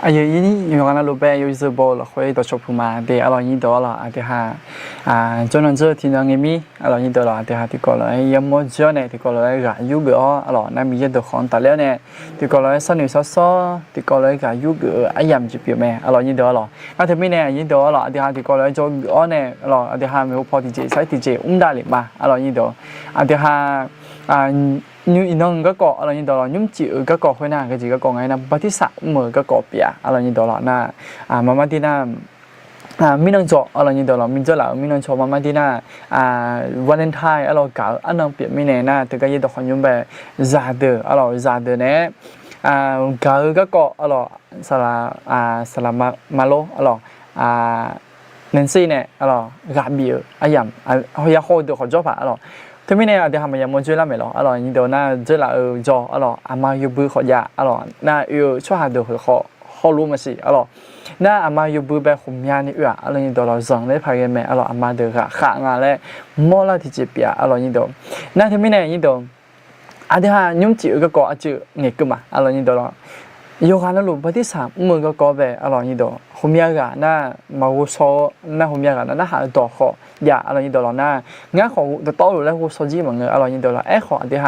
อายุนี้อยู่กันแล้วรู้ไปอยู่จะบอกเราคุยตัวชกพูมาเดี๋ยวเรายิ่งตัวเราเดี๋ยวจนนั้นเจอที่นั่งมีเรายิ่งตัวเราเดี๋ยวที่ก่อนเรายังมั่วเจอเนี่ยที่ก่อนเราก็อยู่ก็เรานั่นมีเยอะตัวของแต่แล้วเนี่ยที่ก่อนเราสนุกซ้อที่ก่อนเราก็อยู่ก็ยังจะเปลี่ยนไหมเรายิ่งตัวเราแต่ไม่เนี่ยยิ่งตัวเราเดี๋ยวที่ก่อนเราจะเนี่ยเราเดี๋ยวไม่พอที่จะใช้ที่จะได้หรือเปล่าเรายิ่งตัวเดี๋ยวnhư inong cái cọ là như đó là nhúng chịu cái cọ khối nào cái gì cái cọ ngay là bắt thiết sạ mở cái cọ bìa là như đó là na mama tina mình đang cho là như đó là mình cho là mình đang cho mama tina Valentine là cả anh đang bịa mình này na từ cái gì đó họ nhúng về già đời này cái cọ là malo Nancy này gà bìa ayam họ ya hồi được họ cho phải thế mình này thì hàmยังมั่วช่วยแล้วไหมล่ะอะไรนี่เดี๋ยวน่าเจอละจออะไรอามาอยู่บื้อขอยาอะไรน่าช่วยหาเดี๋ยวเขารู้มาสิอะไรน่าอามาอยู่บื้อแบบหุ่มยานี่อะไรนี่เดี๋ยวเราสั่งได้ภายในแม่อะไรอามาเดี๋ยวข้างอะไรมั่วละที่จะเปียอะไรนี่เดี๋ยวน่าที่ไม่แน่นี่เดี๋ยวเดี๋ยวยุ่งจีก็ก่อจืดเงี้ยก็มาอะไรนี่เดี๋ยวโยกันแล้วรู้ปฏิสัมมือก็ก่อแบบอะไรนี่เดี๋ยวหุ่มยากันน่ามาวุโสน่าหุ่มยากันน่าหาตัวเขาอย่าอะไรนี่เดี๋ยวเราหน้างานของตัวโตหรือแล้วหัวโซจีเหมือนเงี้ยอะไรนี่เดี๋ยวเราขอเดี๋ยว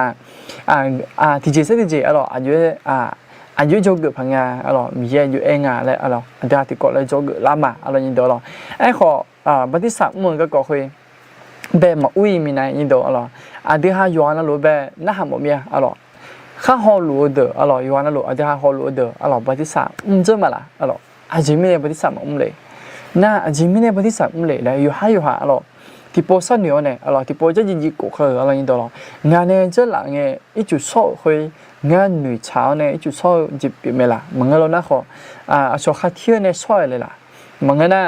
ที่เจสักที่เจอะไรอายุโจกุพังงาอะไรมีเยอะอยู่เองอะไรเดี๋ยวที่ก่อนเลยโจกุลามาอะไรนี่เดี๋ยวเราขอปฏิสัมมือก็ก่อคุยแบบมาอุ้ยมีนายนี่เดี๋ยวอะไรเดี๋ยวย้อนแล้วรู้แบบน่าหาหมดเมียอะไรข้าฮอลรู้เด้ออะไรย้อนแล้วรู้เดี๋ยวฮอลรู้เด้ออะไรปฏิสัมเจอมาละอะไรจริงไม่ได้ปฏิสัมเลยน่าจริงไม่ได้ปฏิสัมเลยแล้วอยู่หาอะไรที่โพสต์เนี่ยอะไรที่โพสต์จะยิงกูเคยอะไรนี่ตัวเรางานเนี่ยจะหลังเนี่ยอีจุดโซ่คุยงานหนุ่ยเช้าเนี่ยอีจุดโซ่จิบปีเมล่ะมันก็เราหน้าขอชอบข้าเที่ยวเนี่ยซอยเลยล่ะมันก็น่า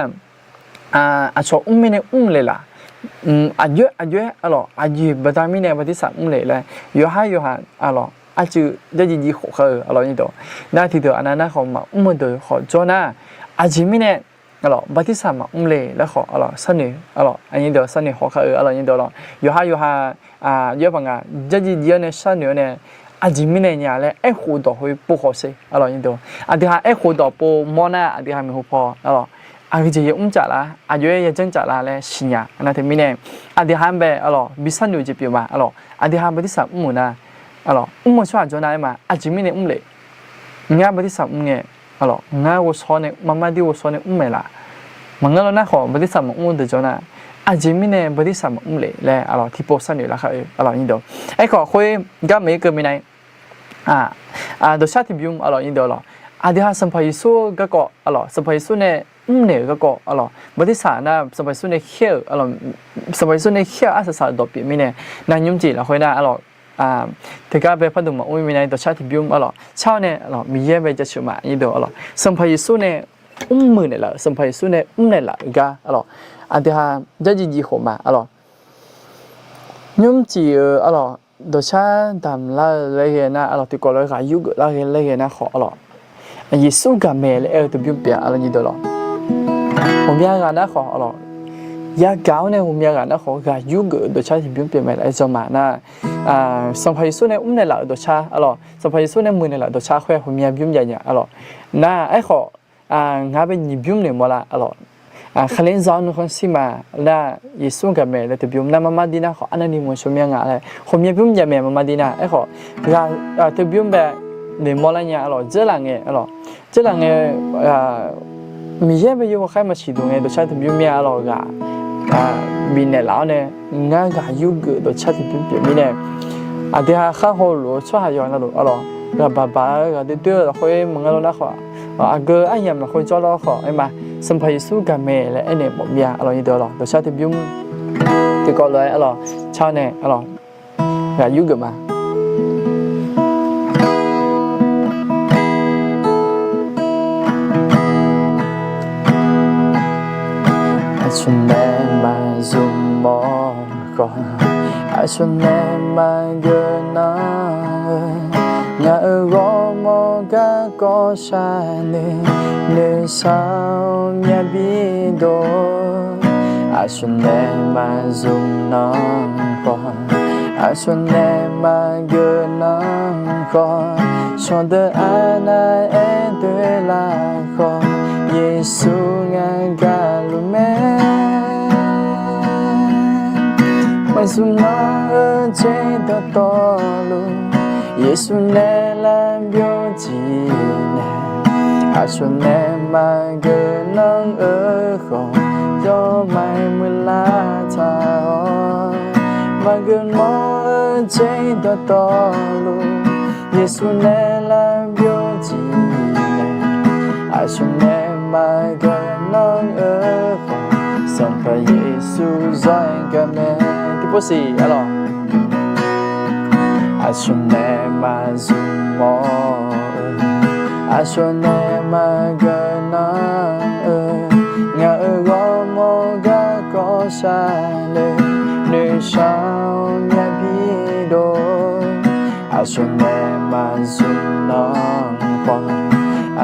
ชอบไม่เนี่ยเลยล่ะอายุอะไรบัดนี้เนี่ยปฏิสัมเลยเลยอยู่หาอะไรจุดจะยิงกูเคยอะไรนี่ตัวน่าที่ตัวอันนั้นเขามาตัวขอจอน่าจริงไม่เนี่ยบัดที่สามเลยแล้วขอสนุกอันนี้เดี๋ยวสนุกขอเขาอะไรนี่เดี๋ยวอยู่หาเยอะปังอ่ะจะยินเยอะเนี่ยสนุกเนี่ยจริงไม่เนี่ยเลยหัวดอกให้ปูเขาสิอะไรนี่เดี๋ยวเดี๋ยวหัวดอกปูมอน่าเดี๋ยวไม่หัวพอก็จะยุ่งจัดละเยอะยังจังจัดละเลยสิญญาอันนั้นที่ไม่เนี่ยเดี๋ยวแบบบิสนุกจะเปลี่ยนมาเดี๋ยวบัดที่สามนะมันช่วยจนได้มาจริงไม่เนี่ยเลยงานบัดที่สามเนี่ยงานวัวซ้อนเนี่ยมาดีวัวซ้อนเนี่ยไม่ละมันก็เราหน้าขอบัดที่สามเดี๋ยวนะจริงไม่เนี่ยบัดที่สามเลยแล้วที่โพสต์นี่ละค่ะนี่เดี๋ยวขอคุยก็ไม่เกินไม่ได้เดี๋ยวชาติบิวนี่เดี๋ยวเดี๋ยวสัมภาระสู้ก็สัมภาระสู้เนี่ยเนี่ยก็บัดที่สามนะสัมภาระสู้เนี่ยเขี้ยวสัมภาระสู้เนี่ยเขี้ยวสารดอกปีไม่เนี่ยนั่งยุ่งจีละคุยได้ที่ก็เป็นพันธุมาอุ้ยมีในตัวชาติบิวชาวเนี่ยมีเยอะไปจะเชื่อมานี่เดี๋ยวสัมภาระสู้เนี่ยมือเนี่ยละสัมภาระสู้เนี่ยเนี่ยละก็เดี๋ยวจะยิงหัวมายุ่งจีตัวชาดำละเลยนะที่ก่อนเลยก็ยุกละเลยนะขอยิสุกาเมลตัวบิวเปียนี่เดี๋ยวผมอยากนะขอยาเก่าเนี่ยผมอยากนะขอการยุกตัวชาที่บิวเปียมาไอ้จอมานะสัมภาระสู้เนี่ยเนี่ยละตัวชาสัมภาระสู้เนี่ยมือเนี่ยละตัวชาแค่ผมอยากบิวใหญ่เนี่ยน่าไอ้ของานเป็นยิบเนี่ยมาละขลิ้นซ้อนคนสิมาแล้วยิสุกับเมย์แล้วตัวบิวน่ามาดีนะขออันนี้มันชมยังไงเลยผมอยากบิวใหญ่เมย์มาดีนะไอ้ของานตัวบิวแบบเนี่ยมาละเนี่ยเจ้าหลังเนี่ยมีเยอะไปอยู่ว่าใครมาฉีดเนี่ยตัวชาตัวบิวเมียก็บินเนี่ยแล้วเนี่ยงานก็ยุกตัวชาตัวบิวมีเนี่ยเดี๋ยวข้าหัวรู้ช่วยย้อนแล้วก็บ้าก็เดี๋ยวคุยมึงก็รู้นะขอก็ไอ้ยังมาคุยจ้าแล้วขอไอ้มาสัมภาระสู้กับเมย์และไอ้เนี่ยหมดเมียนี่เดี๋ยวตัวชาติบิวที่ก็เลยชาวเนี่ยก็ยุกมาฉันแน่มาซุ่มมองก่อนฉันแน่มาเกินน้างาโรโมกะก็ชาเนเนสาวมีบิโดฉันแน่มาซุ่มน้องก่อนฉันแน่มาเกินน้องก่อนฉันเดินอันนั้นเองด้วยลา Yesu ngagalume Masuna che da tolu Yesu ne la bio ji ne Asu ne ma ge nang kho do mai mu la ta ma ge mo che da tolu Yesu ne la bio ji ne Asu ne ma ge nang kho Song pa Yesu zoi ga me Tipo si, alors Asune ma zumo Asune ma gana Nga go mo ga ko sa le Nữ sao nhà bi do Asune ma zuno kwa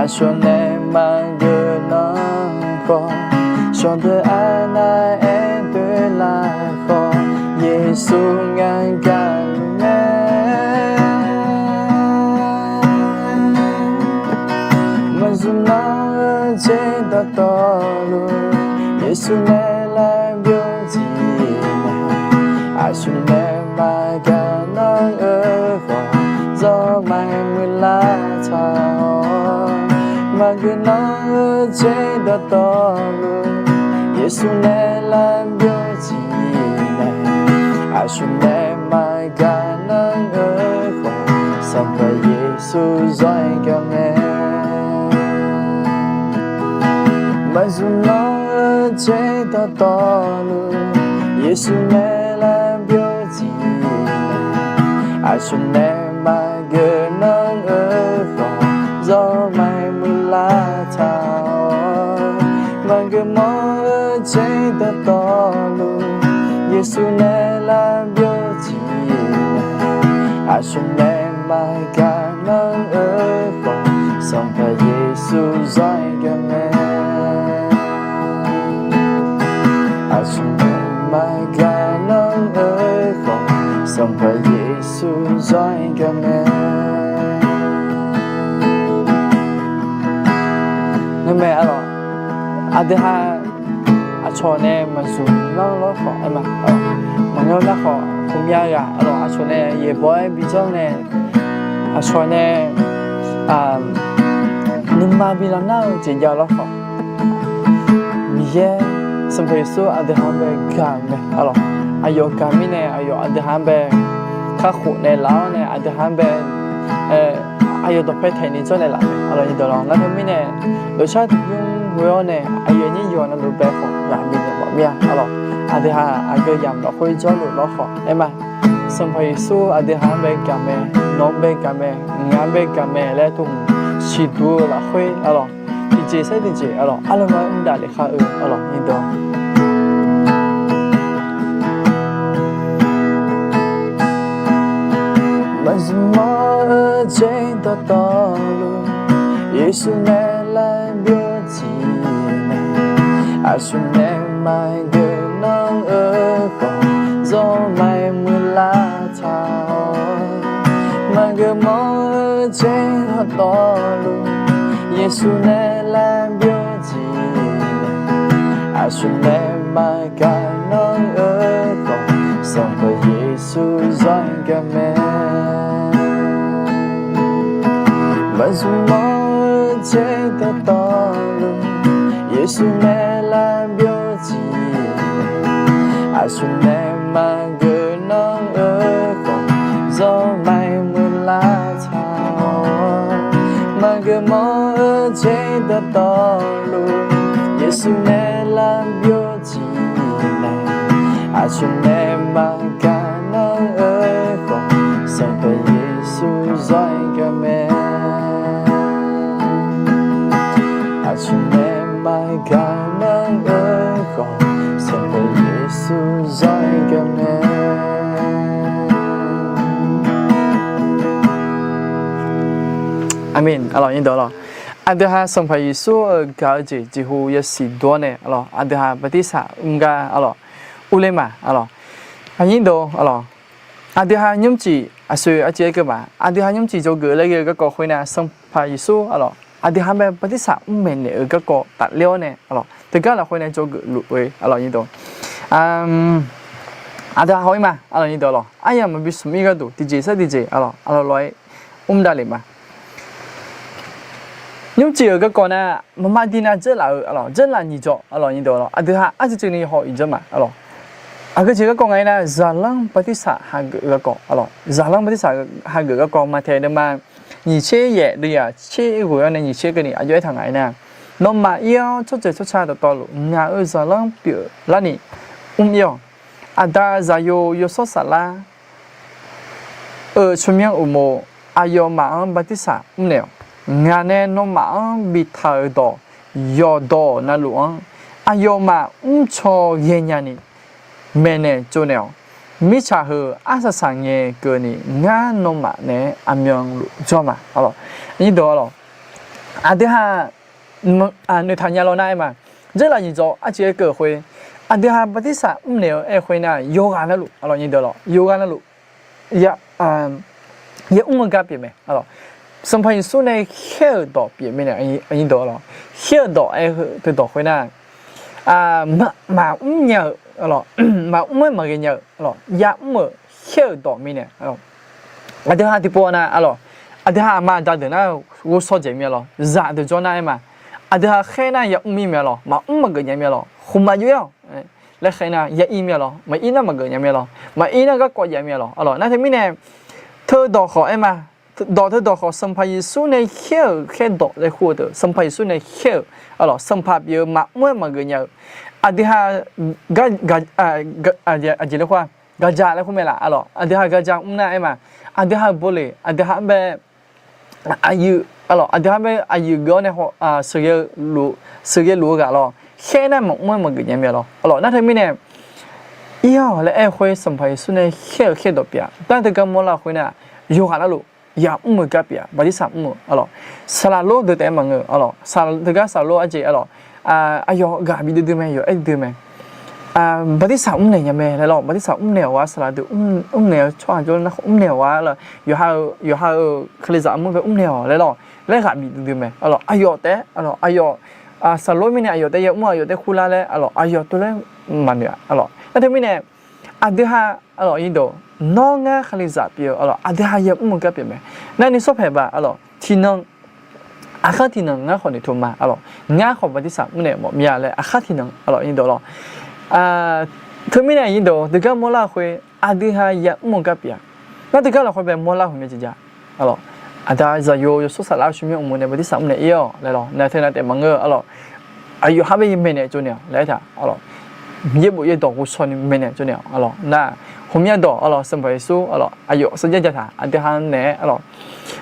Asune ma gana kwa Chante ana en de la kwa Yesu ngagalume Mazuna che da tolu Yesu ne la bio ji ne Asu ne ma ga nang kho do mai mu la cha ma ga nang che da tolu Yesu ne la bio ji Asu ne ma ga nang kho Sam pa Yesu zoi ga me Mazuna che da tolu Yesu ne la bio ji Asu ne ma ga nang kho do mai mu la ta ma ga mo che da tolu Yesu ne la bio ji Asu ne ma ga nang kho Song pa Yesu zoi ga me Asu ne ma ga nang kho Song pa Yesu zoi ga me Nên mẹ alors Adeha Achone mazum nang lo kho ama Mangyo la kho kumya ya alors achone ye boy bijong ne Achone Nimma bilang na jenja lo kho Miye Sampai su Adehambe game alors Ayo kami ne ayo Adehambe Kakhu ne lao ne Adehambe Ayo dope thani cho ne la alors ni dolong la themi ne Lo cha yung huyo ne ayo ni yo na lo be kho ya mi ne bo mia alors Adeha ago yam lo khoi cho lo kho ema Sampai su Adehambe game Nombe game Ngambe game le tung Chi du la khoi alors DJ sai DJ alors alama nda le kha alors ni do Mazma che da tolu Yesu ne la bio ji ne Asu ne ma ge nang kho do mai mu la ta ma ge mo che da tolu Yesu ne la bio ji Asu ne ma ga nang kho Song pa Yesu zoi ga me Mazuma che da tolu Yesu ne la bio ji Asu ne ma ge nang kho do mai mu la cha ma ge mo che da tolu Yesu ne la bio ji Asu ne ma ga nang kho Song pa Yesu zoi ga me Asu ne ma ga nang kho Song pa Yesu zoi ga me Amen alors ni do lo Adeha Song pa Yesu ga ji hu ye si do ne alors Adeha batisa nga alors ulema alors anh do alors Adeha nhum chỉ asu a che ke ba Adeha nhum chỉ cho gửi lại cái câu hỏi này Song pa Yesu alors อาเดี๋ยวหาแบบปฏิสัมเมนเนี่ยก็ตัดเลี้ยวเนี่ยอ๋อแต่ก็เราคนในโจกลุยอ๋อยิ่งตัวอาเดี๋ยวหาไว้มาอ๋อยิ่งตัวหรอไอ้ยังมันเป็นสมัยก็ดูดีเจสักดีเจอ๋อร้อยได้เลยมา你只有个讲呢，妈妈的呢，这老这老你做，老你多了，啊对哈，这里好一着嘛，老，个这个讲呢，热浪不的啥还个讲，老，热浪不的啥还个讲嘛，睇的嘛，你切也对呀，切一个人呢，你切个你啊，就一趟来呢，那么要出差的道路，那热浪表那你，要，但有说啥啦，出面有冇，要马不的啥，了。งานเนี่ยน้องมาบิดาดอยอดอนั่นหลวงอายมาชอเย็นยันนี่เมเนจูเนียวมิชาเฮอาสสังเงเกินี่งานน้องมาเนี่ยอามีงลุจอมาอ๋อนี่ดูอ๋อเดี๋ยวในทางยาเราหน้ามาเจ้าหน้าที่จ่อเจ้าเกิดคุยเดี๋ยวปฏิสัมเนี่ยคุยน่ะโยกานนั่นหลุอ๋อนี่ดูอ๋อโยกานนั่นหลุยากับเปลี่ยนไหมอ๋อสัมพันธ์ส่วนในเขี้ยวดอกเปลี่ยนไม่เนี่ยอันนี้ดอกหรอเขี้ยวดอกคือดอกคนน่ะมาเนี่ยหรอมาไม่เนี่ยหรอยาเขี้ยวดอกไม่เนี่ยหรอเดี๋ยวหาที่ปวดนะหรอเดี๋ยวหามาจากเดี๋ยวน่ะกูสอนเจมี่หรอจากเดี๋ยวจอน่ะมาเดี๋ยวหาแค่น่ะยามีมั้ยหรอมาก็ยังมีหรอคุมมาอยู่แล้วแค่น่ะยาอีมั้ยหรอมาอีน่ะมันก็ยังมีหรอมาอีน่ะก็กอดยังมีหรอหรอนั่นที่มีเนี่ยเธอดอกขอมาดอกสัมภาระส่วนในเขี้ยวแค่ดอกเลยหัวเด้อสัมภาระส่วนในเขี้ยวอ๋อสัมภาระเยอะมากเมื่อมาเกินเยอะเดี๋ยวเดี๋ยวว่ากระจายแล้วคุณแม่ล่ะอ๋อเดี๋ยวกระจายน่ะมาเดี๋ยวบุหรี่เดี๋ยวแบบอายุอ๋อเดี๋ยวแบบอายุก็เนี่ยสื่อรู้กันอ๋อแค่นั้นเมื่อมาเกินยังไม่อ๋อนั่นที่มีเนี่ยแล้วคุยสัมภาระส่วนในเขี้ยวแค่ดอกเปียแต่ถ้าก็มองเราคุยเนี่ยอยู่กันแล้วลูกยากับเปียบริษัทอ๋อสลาโลเดือดแต่มังอ๋อสลาเด็กสลาโลอาเจอ๋อายกาบิดดูไหมอยู่ดูไหมบริษัทเนี่ยยังไงแล้วบริษัทเนี่ยว่าสลาดูเนี่ยชอบจนนักเนี่ยว่าแล้วอยู่howคลิปจะไปเนี่ยแล้วกาบิดดูไหมอ๋ออายกแต่อ๋ออายกสลาโลไม่เนี่ยอายกแต่ยังอายกแต่คุลาเลยอ๋ออายกตัวเลยมันเนี่ยอ๋อแล้วที่ไม่เนี่ยเดี๋ยวอ๋อยิ่งโดน้องอ่ะเขาเลยจับเยอะอ๋อเดี๋ยวยังกับเปลี่ยนไหมนั่นนี่ชอบแบบอ๋อที่น้องที่น้องง่ะคนนี้ทุ่มมาอ๋อง่ะคนปฏิสัมเนี่ยหมดมีอะไรที่น้องอ๋อยิ่งโดถึงไม่เนี่ยยิ่งโดเด็กก็มอลาคุยเดี๋ยวยังกับเปลี่ยนนั่นเด็กก็เราคุยแบบมอลาคุยไม่จริงจ้ะอ๋อเดี๋ยวจะอยู่สุดสัปดาห์ช่วงนี้เนี่ยปฏิสัมเนี่ยเยอะแล้วนั่นเท่านั้นแต่มังอ๋ออายุห้าปีไม่เนี่ยจุเนี่ยแล้วถ้าอ๋อเยอะบุเยอะดอกกุศลไม่เนี่ยจุเนี่ยอ๋อน่ะผมยังดอกอ๋อสัมภาระสู้อ๋ออายุสัญญาจะถ่ายเดี๋ยวเนี่ยอ๋อ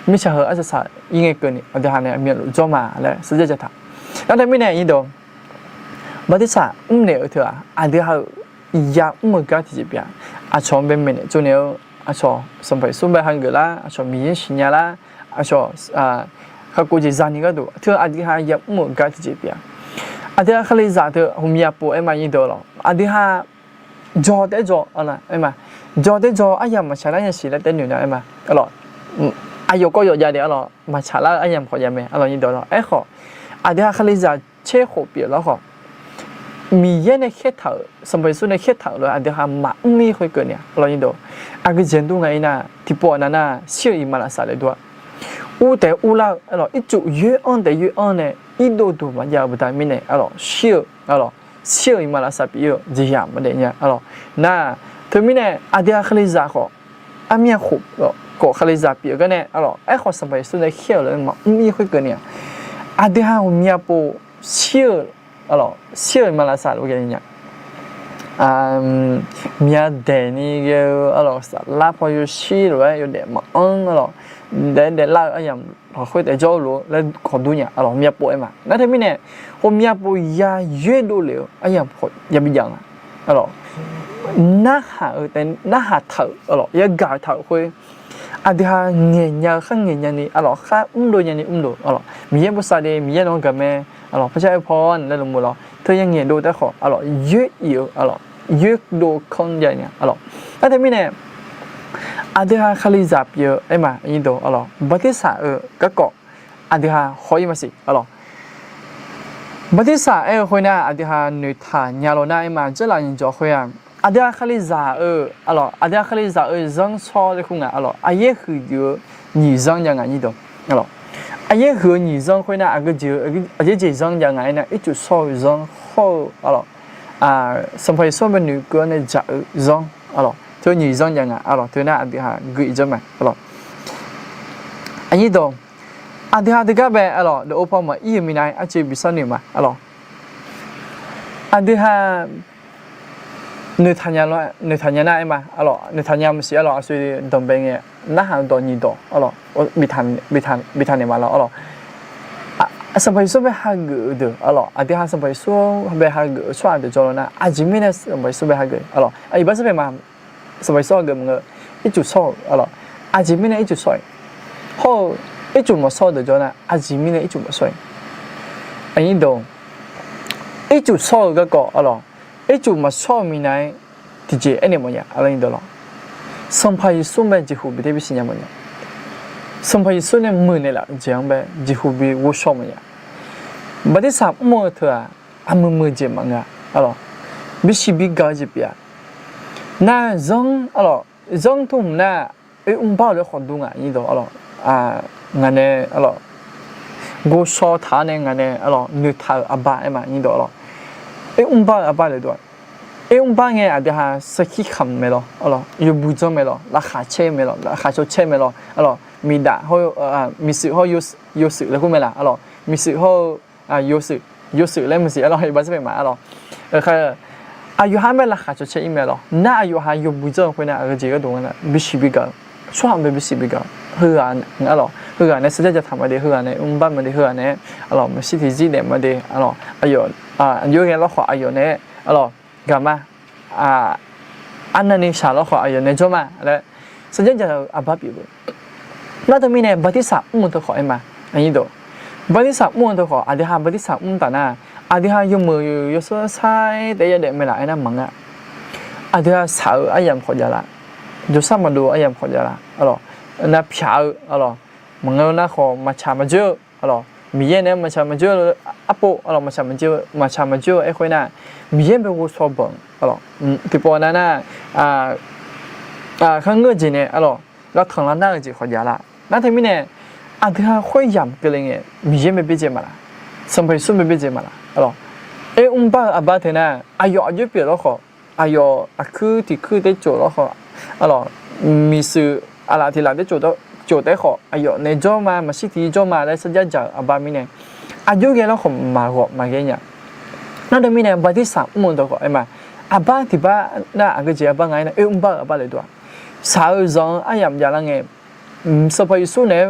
ไม่ใช่เหรออาจจะยังไงเกินนี่เดี๋ยวเนี่ยมีหลุดจอมาแล้วสัญญาจะถ่ายแล้วแต่ไม่เนี่ยยิ่งดอกบัดนี้เนี่ยเถอะเดี๋ยวยังกับที่จะเปลี่ยนชอบเป็นไม่เนี่ยจุเนี่ยชอบสัมภาระสู้แบบฮังเกล่าชอบมีเสียงล่ะชอบเขากูจะจานี่ก็ดูเถอะเดี๋ยวยังกับที่จะเปลี่ยนเดี๋ยวเขาเลยจะเถอะผมอยากพูดมายิ่งดอกเดี๋ยวจอได้จออะไรมาจอได้จอยังมาใช้แล้วยังสิแล้วเต้นอยู่นะมาอายุก็เยอะใหญ่เดี๋ยวมาใช้แล้วยังพอยังไม่ยิ่งดอกขอเดี๋ยวเขาเลยจะเชื่อขบเปลี่ยนแล้วขอมีเยอะในแค่เถอะสมัยสุดในแค่เถอะเลยเดี๋ยวมาไม่ค่อยเกินเนี่ยยิ่งดอกก็เจนดูไงนะที่ปวดนั่นน่ะเชื่ออีมาละสายเลยด้วยแต่ละอีจุเยอะแต่เยอะเนี่ยอีดูมันยาวไปได้ไม่เนี่ยเชื่อเชื่อมาแล้วสับเยอะจะยามมาเดี๋ยวเนี่ยน่ะถึงไม่เนี่ยเดี๋ยวเขาเลยจะขอมีขุบก็เขาเลยจะเปียก็เนี่ยขอสมัยสุดในเขี้ยวเลยมาไม่ค่อยเกินเนี่ยเดี๋ยวมีปูเชื่อมาแล้วสับโอเคเนี่ยมีเดนี่ก็สับลาพออยู่ชื่อเลยอยู่เดี๋ยวมาเดี๋ยวลาอย่างคุยแต่เจ้ารู้แล้วขอดูเนี่ยมีปูเอ็มนั่นที่ไม่เนี่ยผมมีปูยาเยอะดูเลยอย่างพอยังไม่ยังน่าหาแต่น่าหาเถอะยังกาเถอะคุยเดี๋ยวเงี้ยข้างเงี้ยนี่ข้าดูอย่างนี้ดูมีเยอะภาษาเดียมีเยอะน้องกับแม่พระเจ้าพรแล้วลงมือเธอยังเงี้ยดูแต่ขอเยอะอยู่เยอะดูคนใหญ่เนี่ยนั่นที่ไม่เนี่ยเดี๋ยวเขาเลยจับเยอะมายิ่งดูบัดนี้ก็เกาะ อันที่หาหอยมาสิอ๋อบัดนี้สาคุยนะอันที่หาหนุ่ยทานยาโลน่ามาเจริญจ่อคุยอันที่หาขลิซาอ๋ออันที่หาขลิซาจังชอเลยคุงอ๋ออันนี้คือเดี๋ยว你จังยังไงนี่ดอ๋ออันนี้คือ你จังคุยนะอันก็เดี๋ยวอันนี้จังยังไงนะ一直说จัง好อ๋อสมัยส่วนเป็นหนุ่ยก็เนี่ยจะจังอ๋อเธอ你จังยังไงอ๋อเธอน่ะอันที่หากุยจังไหมอ๋ออันนี้ดอันที่หาที่ก็แบบอ๋อเดี๋ยวโอปอมาอีมีนายอาจจะบิสนิมาอ๋ออันที่หาเนื้อทานยาละเนื้อทานยาหน้ามาอ๋อเนื้อทานยามันเสียอ๋อสุดตรงเป็นไงน่าหาตัวนี้ตัวอ๋อบิทานเนี่ยมาแล้วอ๋อสมัยส่วนเป็นหากุเด้ออ๋ออันที่หาสมัยส่วนเป็นหากุส่วนเดี๋ยวจอนะอาจจะไม่ได้สมัยส่วนเป็นหากุอ๋ออีบ้านส่วนเป็นมาสมัยส่วนก็มึงอีจุดส่วนอ๋ออาจจะไม่ได้อีจุดส่วนพอ一จุดมาส่วนเดี๋ยวนะอาจจะไม่ได้一จุดมาส่วนอันนี้ดู一จุดส่วนก็ก็อ๋อ一จุดมาส่วนมีนายที่เจอันนี้มันยังอะไรนี่ดูล่ะสัมภาระส่วนเป็นจีฮูบิเดบิสิญญามันยังสัมภาระส่วนเนี่ยมือเนี่ยละจีฮังเป็นจีฮูบิวุชอมันยังบัดนี้สามมือเถอะอ่ะมือเจมันยังอ๋อบิสิบิกาจีเปียน่าจังอ๋อจังทุ่มน่ะบ้าเลยคนดูงานนี่ดูอ๋องานเนี่ยอ๋อกูชอบทานเนี่ยงานเนี่ยอ๋อนึกท่าอับบ้าเอ็มนี่ดูอ๋อบ้าอับบ้าเลยด้วยบ้าไงอาจจะหาสกิคำไม่หรออ๋ออยู่บุญไม่หรอราคาเช่ไม่หรอราคาโชเช่ไม่หรออ๋อมีด่าเขามีสื่อเขายูสื่อแล้วกูไม่ละอ๋อมีสื่อเขายูสื่อแล้วมีสื่ออ๋ออยู่บ้านจะเป็นมาอ๋อคืออายุห้าไม่ราคาโชเช่อีเมลหรอน่าอายุหาอยู่บุญคนน่ะก็เจอก็ตรงนั้นนะบิชิบิกาช่วงเป็นบิชิบิกาเฮือนอ๋อเฮือนในสิ่งที่จะทำมาดีเฮือนในบ้านมาดีเฮือนในอ๋อมันสิ่งที่จีเดมาดีอ๋ออายุอายุแค่เราขออายุเนี่ยอ๋อกลับมาอันนั้นนี่ชาเราขออายุเนี่ยจบมาแล้วสิ่งที่จะอับบับอยู่แล้วตอนนี้เนี่ยบัติสามมุนตัวขอเอ็มมาอันนี้ดูบัติสามมุนตัวขออาจจะหาบัติสามมุนต่างหน้าอาจจะหาอยู่มืออยู่ส่วนซ้ายแต่ยังเด็กไม่ละไอ้นั่นมั้งอาจจะหาสาวไอ้ยำขอจละอยู่ซ้ำมาดูไอ้ยำขอจละอ๋อน่าพิจารอ๋อมึงเอาหน้าขอมาชามาเจออ๋อมีเย็นเนี่ยมาชามาเจออัปโปอ๋อมาชามาเจอไอ้คนน่ะมีเย็นเป็นวัวสอบบังอ๋อที่ปอนั่นน่ะข้างเงือกจีเนี่ยอ๋อแล้วทางร้านน่าจะขอจละนั่นทำไมเนี่ยอาจจะหาค่อยยำกันเลยเนี่ยมีเย็นไม่เป็นเจมาละสมัยสุ่มไม่เป็นเจมาละอ๋อบ้าอับบ้าเถอะนะอายุเปลี่ยนแล้วขออายุคือที่คือได้โจทย์แล้วขออ๋อมีสื่ออะไรที่เราได้โจทย์ได้ขออายุในจอมาสิที่จอมาได้สัญญาจากอับบ้ามีเนี่ยอายุแค่แล้วขอมาแค่เนี่ยนั่นทำไมเนี่ยบัดที่สามมุนตัวขอไอ้มาอับบ้าที่บ้าน่าอันก็จะอับบ้าไงนะบ้าอับบ้าเลยตัวสาวจังไอ้ยำยาลังเงี้ยสมัยสุ่มเนี่ย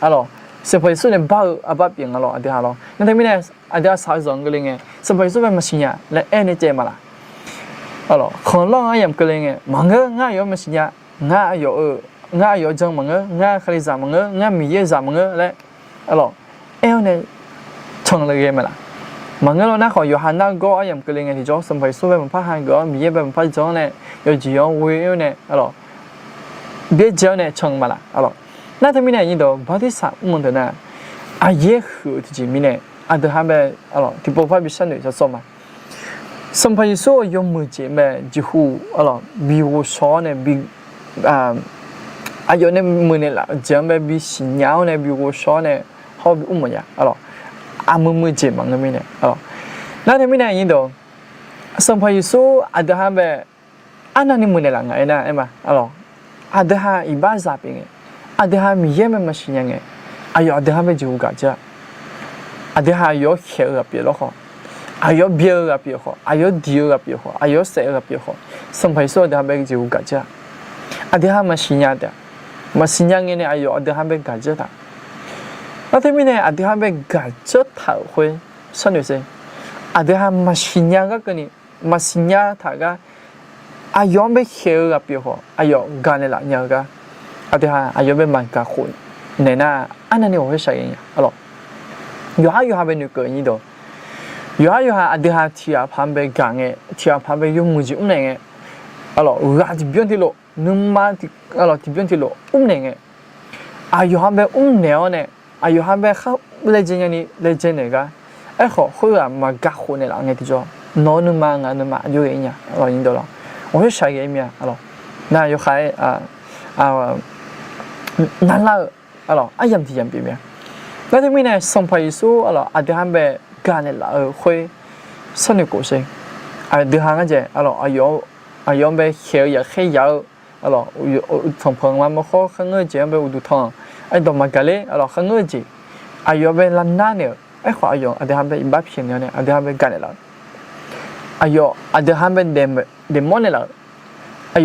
อ๋อสมัยสุ่มเนี่ยบ้าอับบ้าเปลี่ยนอ๋ออันที่หาอ๋อนั่นทำไมเนี่ยอันที่หาสาวจังก็เลยเงี้ยสมัยสุ่มเป็นมาสิญญาและเนี่ยเจมาละอ๋อคนร้องไอ้ยำก็เลยเงี้ยมังเงง่ายอยู่มาสิญญาง่ายอยู่จังมังเงง่ายคลิซามังเงง่ายมีเยอะจังมังเงและอ๋อเนี่ยชงเลยเงี้ยมาละมังเงเราหน้าขออยู่หันหน้าก็ไอ้ยำก็เลยเงี้ยที่จ้องสมัยสุ่มเป็นพักหันก็มีเยอะเป็นพักจังเนี่ยอยู่จียองเวียเนี่ยอ๋อเบี้ยเจ้าเนี่ยชงมาละอ๋อนั่นทำไมเนี่ยยิ่งโดบัดที่สามมุนเถอะนะอายุคือที่จริงมีเนี่ยอันเดียวกันแบบอ๋อที่พวกพ่อพิชันเนี่ยจะส่งมาสมัยส่วนยมมือเจแบบจีฮูอ๋อบิวชอเนี่ยบิอายุเนี่ยมือเนี่ยละเจ้าแบบบิสิญญาเนี่ยบิวชอเนี่ยเขาบิมันยังอ๋อมือเจมันก็มีเนี่ยอ๋อนั่นทำไมเนี่ยยิ่งโดสมัยส่วนอันเดียวกันแบบอันนั้นนี่มือเนี่ยละไงนะเอ็มอ๋ออันเดียวกันอีบ้าซาเป็นไงอันเดียวกันมีเยอะไม่สิญญาไงอายุอันเดียวกันแบบจีฮูกันจ้ะอันเดียวกันอายุเขียวกับเปลี่ยนแล้วเขาอายุเบี้ยกับเปลี่ยนเขาอายุดีกับเปลี่ยนเขาอายุเสียกับเปลี่ยนเขาสมัยส่วนเดียวกันแบบจีฮูกันจ้ะอันเดียวกันมาสิญญาเดียวมาสิญญาเงี้ยอายุอันเดียวกันแบบกันจ้ะแล้วที่มีเนี่ยอันเดียวกันแบบกันจ้ะถ้าคุยสนุกสิอันเดียวกันมาสิญญาก็คือนี่มาสิญญาถ้าก็อายุแบบเขียวกับเปลี่ยนเขาอายุกันเลยละเนี่ยก็อันเดียวกันอายุแบบมันกับคนเนี่ยนะอันนั้นเนี่ย我会ใช้ยังไงอ๋ออยู่หาเป็นหนึ่ง个นี่ดูอยู่หาอันเดียวกันที่อาพันเป็นกังเงที่อาพันเป็นยุ่งมือจีเนี่ยเงอ๋อว่าที่เบี้ยที่โลนึกมาที่อ๋อที่เบี้ยที่โลเนี่ยเงอยู่หาเป็นเนี่ย อายุฮันเบเขาเลยจริงนี่เลยจริงเนี่ยก็ไอ้ขอเขาอะมากักคนเนี่ยละไงที่จะนอนมางานมาอยู่อย่างเงี้ยเราอินโดละ我会晒给面啊咯，那有还难了啊咯，样体样边面，那这边呢，上派出啊咯，对他们干的了会生的过程，对他们这啊咯，要被黑也黑药啊咯，有从朋友们好很多这样被无度汤，到嘛个嘞啊咯很多这，要被烂烂的，好用，对他们一把便宜呢，对他们干的了。对他们的么呢了？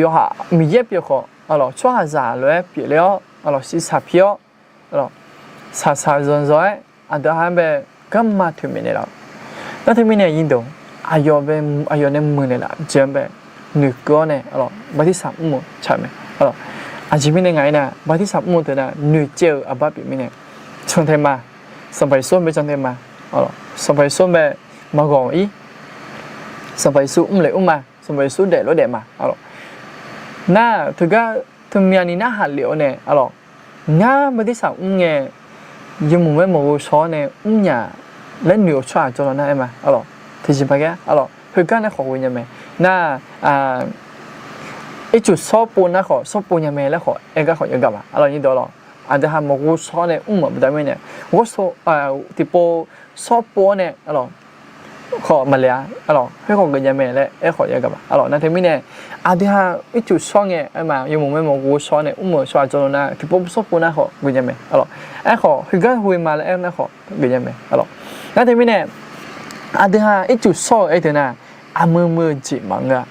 哈，米也别好，抓啥来别了，是啥票，啥人才，对他们干嘛推面的了？那推面呢？印度，被那么的了，这样呗，女个呢，把ที่3亩ใช่ไหม这边呢ไง呢？把ที่3亩的呢，女เจ้า把别面呢，从台嘛，上ไปส่วนไป从台嘛，上ไปส่วนไปมาก่อนอี。สมัยสู้เลยมาสมัยสู้เด็ดแล้วเด็ดมาน่าถึงก็ถึงมีอันนี้น่าหัดเหลียวเนี่ยง่าไม่ได้สั่งเงี้ยยังมุ่งไม่มุ่งชอเนี่ยเนี่ยเล่นเหนียวชาจนเราหน้าเอ็มที่จริงไปแก่ถึงก็ในของวิญญาณน่าไอจุดชอบปูนนะชอบปูนยังไงแล้วเองก็ยังกับนี่เดี๋ยวอันจะทำมุ่งชอเนี่ยไม่ได้ไหมเนี่ยว่าชอบที่ปูชอบปูเนี่ยขอมาเลยให้ของเกินยังไงเลยขอยังกับนั่นที่มีเนี่ยที่ฮะไอจุดช่องเนี่ยมายังมุ่งไม่มุ่งกูช่องเนี่ยช่วยจนนะที่ปุ๊บชอบปูนะขอเกินยังไงขอคือก็คุยมาแล้วนะขอเกินยังไงนั่นที่มีเนี่ยที่ฮะไอจุดช่องเดี๋ยวนะมือจีมังอะ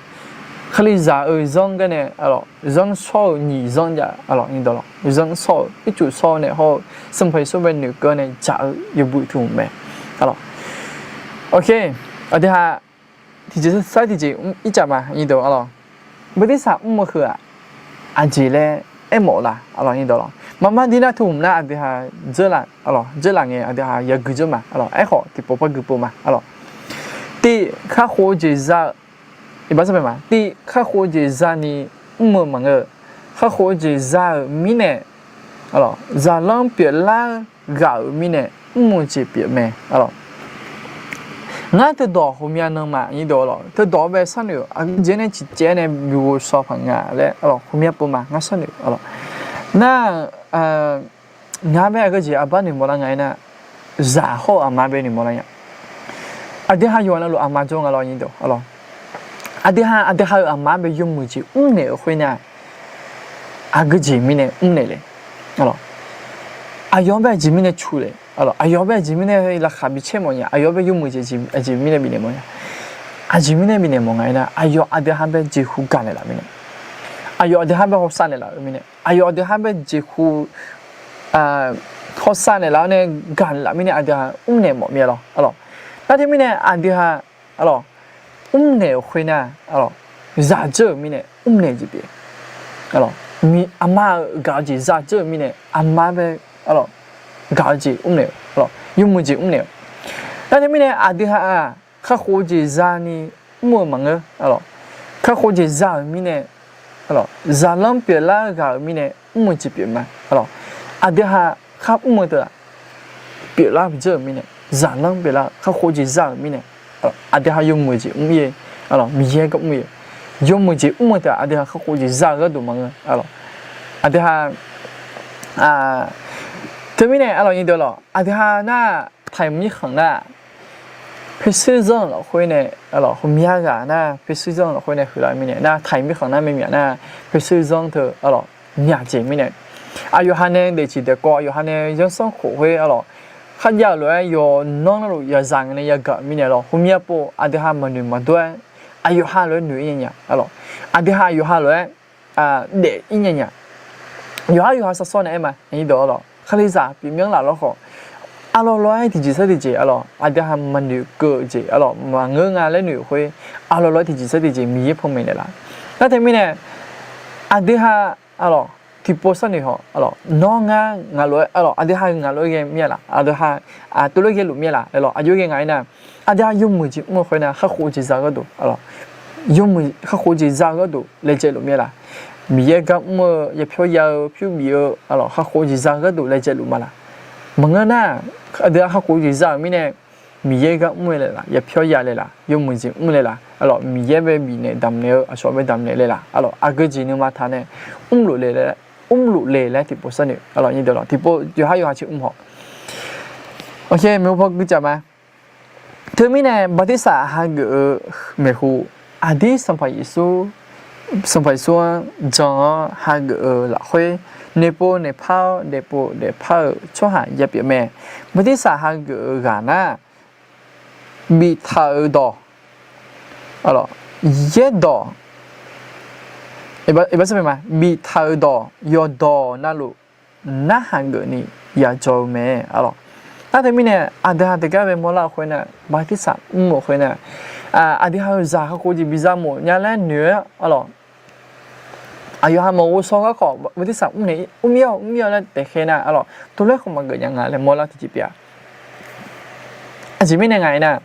เขาเรียกจะร้องกันเนี่ยร้องช่องนี่ร้องจะนี่ตัวร้องช่องไอจุดช่องเนี่ยเขาสมัยสมัยหนึ่งก็เนี่ยจะอยู่บุตรแม่โอเคเดี๋ยวที่จะใส่ที่จะอีจับมานี่ตัวไม่ได้สั่งมาคือจีเล่หมดละนี่ตัวมันดีนะทุ่มนะเดี๋ยวเจอละเงี้ยเดี๋ยวอยากกุจมาขอที่ปุ๊บกุปุ๊บมาที่ข้าโคจิซาอีบ้าใช่ไหมมาที่ข้าโคจิซานี่มังข้าโคจิซามีเนี่ยซาลังเปียล่ากามีเนี่ยจีเปียแม่งั้นตัวดอกหัวเมียนึงมานี่ตัวตัวดอกแบบสั้นอยู่เจเนจิเจเนมีวัวชอบพังงาเลยหัวเมียปุ่มมางั้นสั้นอยู่น่างานแบบก็จะบ้านหนึ่งโมลังไงนะจ่าเขาอามาเป็นหนึ่งโมลังเนี่ยเดี๋ยวอยู่นั่นลูกอามาจงนี่ตัวเดี๋ยวอามาเป็นยุ่งมือจีเนี่ยคุยเนี่ยก็จีมีเนี่ยเนี่ยเลยย้อนไปจีมีเนี่ยชูเลยย้อนไปจีมีเนี่ยราคาบิเช่มั้งย้อนไปยุ่งมือจีมีเนี่ยบิเนี่ยมั้งจีมีเนี่ยบิเนี่ยมั้งไงนะย้อนเดี๋ยวไปจีหูกันเลยละบิเนี่ยย้อนเดี๋ยวไปหัวสั่นเลยละบิเนี่ยย้อนเดี๋ยวไปจีหูหัวสั่นเลยละเนี่ยกันละบิเนี่ยเดี๋ยวเนี่ยมั้งมีอะไรแล้วที่บิเนี่ยเดี๋ยวเนี่ยคุยเนี่ยจ่าเจอบิเนี่ยเนี่ยจีบีมีอาม่ากาจีจ่าเจอบิเนี่ยอาม่าไป搞起เนี่ยยุ่งมือจีเนี่ยแล้วที่มีเนี่ยที่ฮะข้าโคจีจานี่มัวมังข้าโคจีจามีเนี่ยจาลังเปียล่ากามีเนี่ยมัวจีเปียมาที่ฮะข้ามัวตัวเปียล่าไปเจอมีเนี่ยจาลังเปียล่าข้าโคจีจามีเนี่ยที่ฮะยุ่งมือจีมีมีเยอะก็มียุ่งมือจีมัวตัวที่ฮะข้าโคจีจาก็ดูมังที่ฮะที่มีเนี่ยนี่ตัวที่ฮะน่าไทยมีขังน่ะพิเศษจังเราคุยเนี่ยผมมีอะไรน่ะพิเศษจังเราคุยเนี่ยคืออะไรมีเนี่ยน่าไทยมีขังน่ะไม่มีน่ะพิเศษจังเธอเนี่ยจริงมีเนี่ยอยู่ฮันเนี่ยเด็กจีเด็กก็อยู่ฮันเนี่ยยังส่งขวดข้าอยากเลยอยู่น้องเราอยากสั่งเนี่ยอยากกับมีเนี่ยผมอยากปูที่ฮะมันหนึ่งมาด้วยอยู่ฮันเลยหนุ่ยเนี่ยที่ฮะอยู่ฮันเลยเด็กเนี่ยอยู่ฮันสักส่วนเนี่ยมานี่ตัวข้าเลยจะพิมพ์ยังหล่ะขอร้อยที่จีเสด็จเดี๋ยวมันอยู่เกิดจีมาเงื้องานเล่นอยู่คุยร้อยที่จีเสด็จมีพงไม่ได้ละแล้วแต่ไม่เนี่ยเดี๋ยวที่โพสต์นี่น้องงานร้อยเดี๋ยวงานร้อยเงี้ยมีละเดี๋ยวตัวเล็กเงี้ยหลุมมีละอายุยังไงนะเดี๋ยวยุ่งมือจีมือคุยนะข้าคุยจีจ้าก็ดูยุ่งมือข้าคุยจีจ้าก็ดูเล่นเจหลุมมีละมีกับมืออย่าเพียวยาวผิวมีข้าคุยจีจ้าก็ดูเล่นเจหลุมมาละ มงน่ะเดี๋ยวเขาคุยดีจ้ามีเนี่ยมีเยอะก็อุ้มเลยล่ะอย่าเพี้ยเลยล่ะยมมือจีอุ้มเลยล่ะalorsมีเยอะไปมีเนี่ยดำเนี่ยชอบไปดำเนี่ยเลยล่ะalorsอากูจีนึกมาท่าเนี่ยอุ้มหลุดเลยแล้วอุ้มหลุดเลยแล้วที่ปุ๊บสนุกalorsนี่เดี๋ยวที่ปุ๊บอยู่ให้ชิอุ้มเขาโอเคไม่พอกูจะมาเธอมีเนี่ยบัดนี้สาหาเกอไม่หูอดีตสัมภาระสัมภาระจังหาเกอละค่อยเนปเนปาเนปช่วยหาเย็บเปียแม่บัดนี้สาหาเกอกานะมีท่าดอalorsเย็ดดออีบ้าสมัยมามีท่าดอยอดอนั่นลูน่าหาเกนี่อย่าจอแม่alors那他们呢？阿弟哈这个为么拉回呢？把第三么回呢？阿弟哈咋个估计比较么？伢来女啊咯，阿有哈么我说个考，我第三呢，我没有来得黑呢啊咯，都来我们个样啊来么拉第几边？前面那个呢？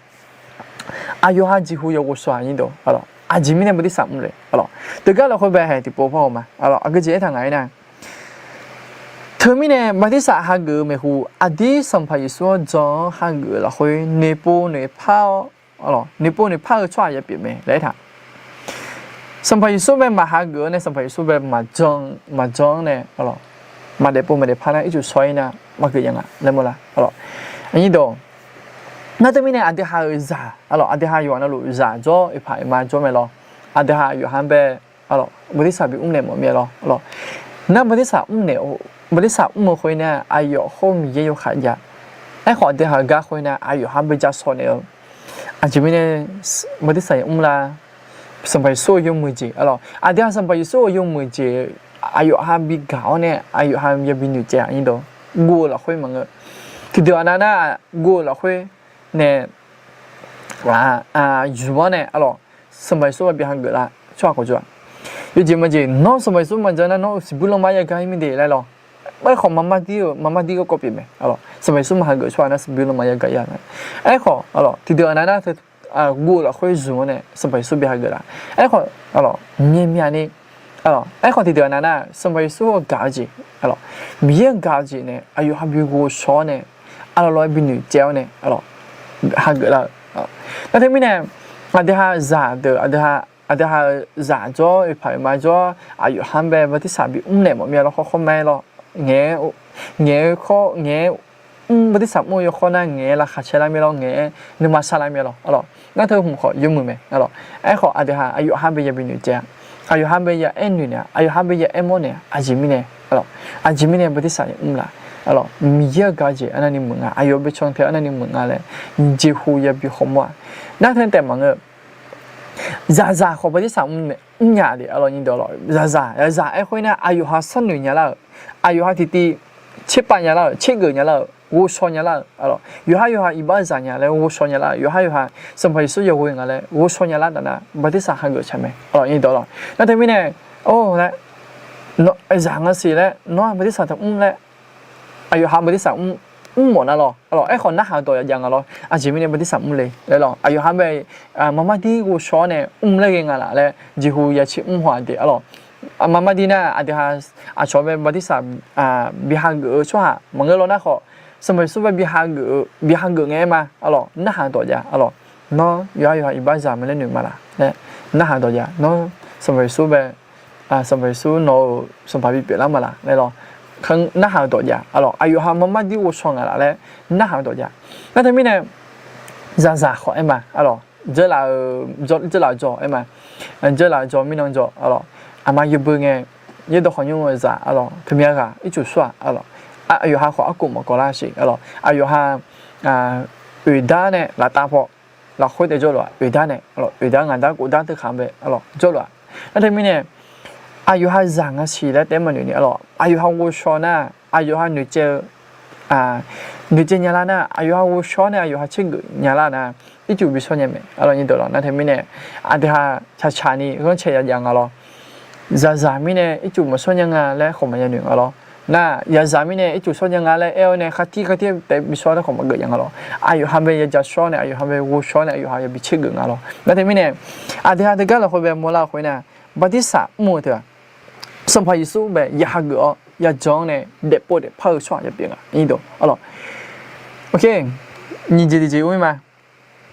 阿有哈几乎有我说你都啊咯，前面呢不第三嘞啊咯，这个了会不会系第波泡嘛？啊咯，阿个这趟个呢？เธอไม่แน่มาที่สาหาเกอไม่หูอดีตสัมภาระส่วนจังหาเกอละคุยเนปเนปาอ๋อเนปเนปาช่วยอย่าเปลี่ยนไหมเลยท่าสัมภาระส่วนแบบมาหาเกอเนี่ยสัมภาระส่วนแบบมาจังเนี่ยอ๋อมาเดปมาเดปาเนี่ยอีจุดช่วยนะมาเกิดยังไงเลยมั้งล่ะอ๋ออันนี้ดูนั่นจะไม่แน่อดีตหาจ่าอ๋ออดีตหาอยู่อันนั้นรู้จ่าจ่ออีพายมาจ่อไม่หรออดีตหาอยู่หันไปอ๋อมาที่สาบิอุ้มเนี่ยมั้งไม่หรออ๋อนั่นมาที่สาอุ้มเนี่ยบริษัทอุ้มคุยเนี่ยอายุเขามีเยอะขยะไอ้ขอเดี๋ยวหากคุยเนี่ยอายุห้ามไปจัดสอนเนี่ยอาจจะไม่เนี่ยบริษัทอุ้มละสมัยสู้ยมมือจีอ๋ออาเดี๋ยวสมัยสู้ยมมือจีอายุห้ามไปก่าวเนี่ยอายุห้ามยังเป็นอยู่เจ้าอย่างนี้ดูกูละคุยมั้งทีเดียวนั้นนะกูละคุยเนี่ยอยู่ว่าเนี่ยอ๋อสมัยสู้ไปหางเกิดละชอบกูจ้ะอยู่จริงมั้ยจีน้องสมัยสู้มันจะนั่นน้องสิบุลมาอยากให้ไม่ได้เลยหรอไม่ของมาม่าดีก็กอบปีไหมอ๋อสมัยสุ่มหาเกิดช่วงนั้นสบิลมาอย่างไรอย่างนั้นไอ้ของอ๋อทีเดียวนั้นนะกูละค่อยรู้เนี่ยสมัยสุ่มหาเกิดละไอ้ของอ๋อมีนี่อ๋อไอ้ของทีเดียวนั้นนะสมัยสุ่มกาจีอ๋อมีกาจีเนี่ยอายุห้าปีกูชอบเนี่ยอ๋อร้อยปีหนึ่งเจ้าเนี่ยอ๋อหาเกิดละแล้วทีนี้เนี่ยอาเดี๋ยวหาจ่าเดี๋ยวอาเดี๋ยวหาจ่าจ่ออีพายมาจ่ออายุห้าปีวันที่สามปีเนี่ยมันมีอะไรเขาไม่หรอกเงี้ยข้อเงี้ยไม่ได้สับมือยข้อหน้าเงี้ยราคาเชลาไม่หรอกเงี้ยนึกมาซาลาไม่หรอกอ๋องั้นเธอผมขอยืมมือไหมอ๋อไอ้ขออาเดี๋ยวหาอายุห้าปียังเป็นอยู่เจ้าอายุห้าปียังเอ็นอยู่เนี่ยอายุห้าปียังเอ็มโมเนี่ยอาจิมิเนี่ยอ๋ออาจิมิเนี่ยไม่ได้สับยังละอ๋อมีเยอะก็จีอันนั้นนี่มึงอ่ะอายุไปชนเธออันนั้นนี่มึงอะไรจีฮูยังเป็นขโมยนั่นเธอแต่มึงจ่าขอไปที่สามเนี่ยเดี๋ยวอ๋อนี่เดี๋ยวหรอจ่าไอ้คนเนี่ยอายุห้าสิบหนึ่งเนี่ยละอายุห้าที่7-8年了7-9年了50年了alors有还有哈120年了50年了有还有哈什么事有会个嘞50年了的呢没得啥很个钱没alors你到了那对面呢哦嘞喏啥个事嘞喏没得啥的嘞อายุห้าไม่ได้สั่งหมดนะหรอไอ้คนน่าหาตัวอย่างอ่ะหรออาจจะไม่ได้ไม่ได้สั่งเลยเลยหรออายุห้าไปมาม่าที่กูชอบเนี่ยเลยยังไงล่ะเลยจีฮูอยากชิหัวเดียวหรอมาม่าดีนะอาจจะชอบแบบที่สามบิฮังเกอร์ชัวร์มันก็รู้นะเขาสมัยสู้แบบบิฮังเกอร์ไงมาอ๋อน่าหาตัวอย่างอ๋อเนาะอยู่อีบ้านสามไม่ได้หนึ่งมาละเนี่ยน่าหาตัวอย่างเนาะสมัยสู้แบบสมัยสู้โนสมัยปีเปลี่ยนแล้วมาละเลยหรอข้างน่าหาตัวอย่างอ๋ออายุห้ามาม่าที่กูชอบอะไรแล้วน่าหาตัวอย่างแล้วทีนี้เนี่ยจ่าขอเอ็มมาอ๋อเจอเราจ่อเอ็มมาเจอเราจ่อไม่น้องจ่ออ๋ออามาอยู่เบื้องไงยี่ตัวคนยุ่งเลยจ้ะอ๋อพี่เมียก็อีจุดส่วนอ๋ออายุห้าขออากุมก็ล่าสิอ๋ออายุห้าอุดาเนี่ยลาตาพอเราคุยได้จ่อหรออุดาเนี่ยอ๋ออุดางานด้านกูด้านที่ขามไปอ๋อจ่อหรอแล้วทีนี้เนี่ยอายุห้าจังอ่ะสิแล้วแต่มันอยู่นี่อ๋ออายุห้าวูชอน่ะอายุห้าหนูเจอเนี่ยอายุห้าวูชอเนี่ยอายุห้าชิงกุเนี่ยละนะอีจุดวิชเนี่ยมั้ยอ๋อนี่ตัวเรานั่นทีนี้เนี่ยอาเดี๋ยวชานี่ก็เชียร์ยังอ๋อจ่ามีเนี่ยอีจุดมาส่วนยังไงและของมันยังหนึ่งอ๋อน่ะจ่ามีเนี่ยอีจุดส่วนยังไงและเนี่ยขัดที่แต่มีส่วนของมันเกิดยังอ๋ออายุห้าไปจะส่วนเนี่ยอายุห้าไปวูชอเนี่ยอายุห้าจะบิชิกุอ๋อแล้วทีนี้เนี่ยอาเดี๋ยวก็เราคุยแบบโมลาคุยเนี่ยบัดนี้สามโมเถอะสัมภาระสู้แบบยากเกอ要讲呢，得播的跑耍一边啊，你懂？好了 ，OK， 你记得这位吗？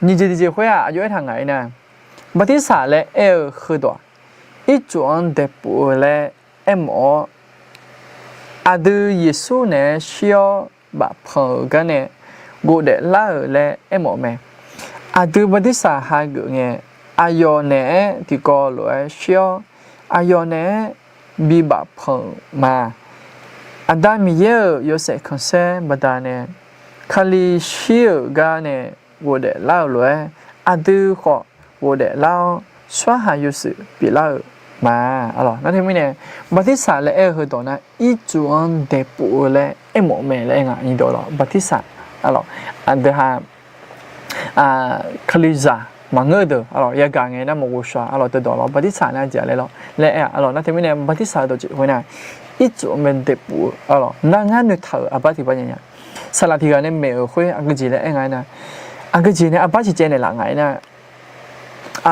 你记得这回啊，有一趟来呢，把啲啥嘞，喝多，一装得播嘞，么，阿都耶稣呢需要把朋友呢，我得拉嘞，么咩？阿都把啲啥下个呢？阿要呢，啲个来需要，阿要呢。bị bà phở mà Adam yêu yêu sẽ không sẽ bắt đầu nè Kali siêu ga nè vô để lao lối Adu họ vô để lao xóa hạ yêu sự bị lao mà alors nó thêm cái nè Batista là em hơi đó nè ít chuan để phụ là em một mẹ là em à như đó là Batista alors anh ha Kaliza mà ngơ được, alors giờ cả ngày nó một số, alors từ đó là bắt đầu sản ra lại lo, lẽ alors nó thì mình em bắt đầu sản được chuyện hồi này, ít chỗ mình đẹp bù, alors nó ngán được thở, bắt thì bao nhiêu, sau là thì cái này mẹ khơi, cái gì này ngay nè, cái gì này bắt chỉ chơi này là ngay nè,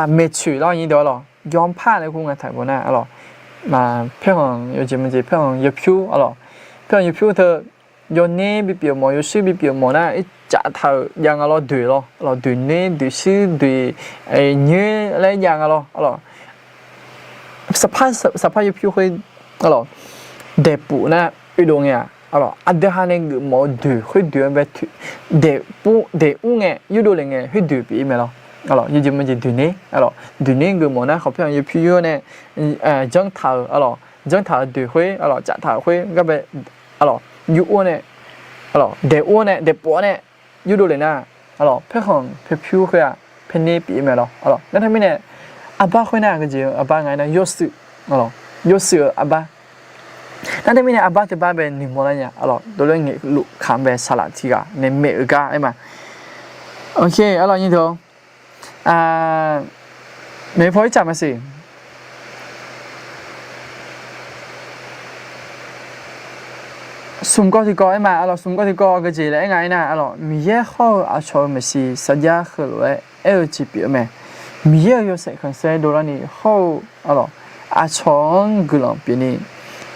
mẹ chửi lo như đó là, yom pa này cũng ngay thầy bữa nay, alors mà 평 요즘 이제 평 여표, alors 평 여표 더 연애 비biểu 뭐 요시 비biểu 뭐 나 trả thầu yang alo đuổi lo đuổi nè đuổi sư đuổi nhớ lấy yang alo sắp yêu phiêu hơi alo đẹp bù na uy đồ nghe alo anh để hai người mau đuổi hơi đuổi về để u nghe yêu đồ là nghe hơi đuổi bị mày lo alo như mình chỉ đuổi nè người mau na học phiêu yêu phiêu nè dân thầu dân thầu đuổi hơi trả thầu hơi các bạn alo yêu u nè để u nè để bỏ nèยูดูเลยนะalors เพื่อของเพื่อผิวเขาอะเพื่อนี่ปีมั้ยล่ะalorsนั่นทำไมเนี่ยอาบ้าเขาเนี่ยก็จะอาบ้าไงนะยศalors ยศอาบ้านั่นทำไมเนี่ยอาบ้าจะบ้าเป็นนิมอะไรเนี่ย alors ตัวเรื่องนี้ลูกขามเป็นสลัดที่กะในเมกาไอ้มาโอเค alors นี่เถอะไม่พอจับมาสิซุ่มก็ที่ก็ไอ้มาalorsซุ่มก็ที่ก็ก็จะเลยไงนะalorsมีเยอะข้ออาชอไม่สิสัญญาคือเลยจีบไหมมีเยอะอยู่สักคนเสียดูแล้วนี่ข้อalorsอาชอนกุหลาบปีนี้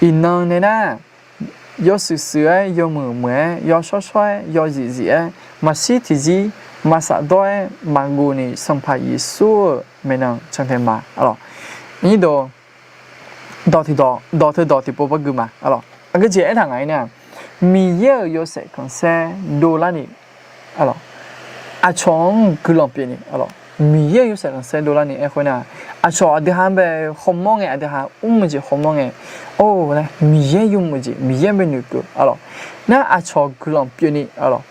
อีน้องเนี่ยนะยอสื่อเสือยอมือเหมือยอช่วยยอจีมาสิที่จีมาสัตว์ด้วยมากูนี่สัมภาระสู้ไม่นั่งจังเทมาalorsนี่ดอที่ปุ๊บก็มาalors cái gì ấy thằng ấy nè mi yêu sẽ còn sẽ đô la nè alors chọn cái lòng biển nè alors mi yêu sẽ còn sẽ đô la nè em nè chọn đi ham về không mong nghe đi ham gì không mong nghe này mi yêu gì mi yêu bên nước alors na chọn cái lòng biển nè alors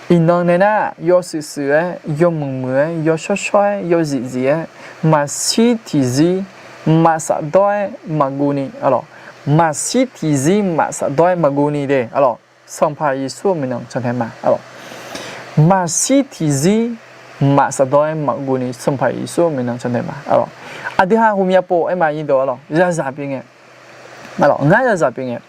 in năng này na yêu sự yêu mừng yêu xoay yêu gì mà si thì gì mà sao đôi mà gu nè alors mà si thì gì mà sao đôi mà gu nè đấy alors song pa yi su mình nong chân thế mà alors mà si thì gì mà sao đôi mà gu nè song pa yi su mình nong chân thế mà alors đi ha hôm nay po em mà nhìn đó alors ra bên nghe alors ngay ra bên nghe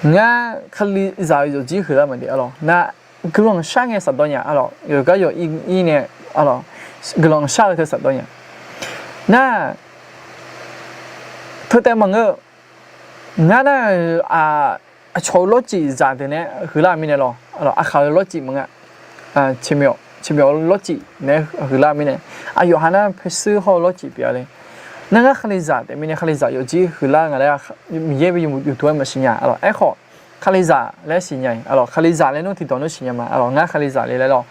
ngay khali ra rồi chỉ hứa mà đi alors na cái lòng sang nghe sao đôi nhá alors rồi cái rồi y nè alors cái lòng sang cái sao đôi nhá na thôiแต่มังเองั้นน่ะโชว์รถจีจ่าเดี๋ยวนี้คือล่ามีเนี่ยหรอเขารถจีมึงชิมยวรถจีเนี่ยคือล่ามีเนี่ยอยู่หันน่ะไปซื้อเขารถจีเปียเลยนั่นก็คาลิจ่าแต่มีเนี่ยคาลิจ่าอยู่จีคือล่าอะไรมีเยอะไปอยู่ตัวมันสิญญาไอ้ข้อคาลิจ่าและสิญญาคาลิจ่าเลยนู้นที่ตอนนู้นสิญญามางั้นคาลิจ่าเลยแล้ว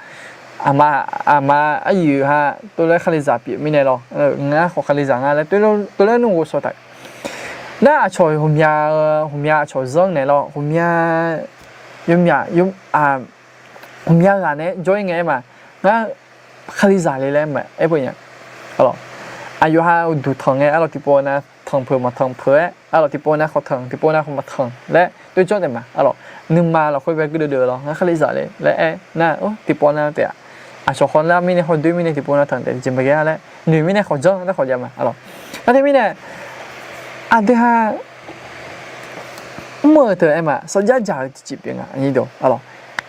มาอยู่ฮะตัวเล็กคาลิจ่าเปียมีเนี่ยหรองั้นขอคาลิจ่างั้นแล้วตัวเล็กนู้นกูสดแต่น่าชอยหุ่มยาชอยซ่งเนี่ยเราหุ่มยาหุ่มยาเนี่ยจอยไงมาน่าคาลิซาเลยแหละมาไอ้พวกเนี้ยalorsอายุห้าดูทองไงเราที่ปนนะทองเพิ่มมาทองเพิ่มเราที่ปนนะเขาทองที่ปนนะเขามาทองและด้วยจ้องแต่มาalorsนึงมาเราค่อยไปก็เดือดเรางั้นคาลิซาเลยและน่าโอ้ที่ปนนะแต่ชอบคนละมีเนี่ยคนด้วยมีเนี่ยที่ปนนะทองแต่จริงไปแค่แล้วหนึ่งมีเนี่ยเขาจ้องแล้วเขาจะมาalorsแล้วที่มีเนี่ยdia murder em ạ, sejajar cicip yang ni do, alo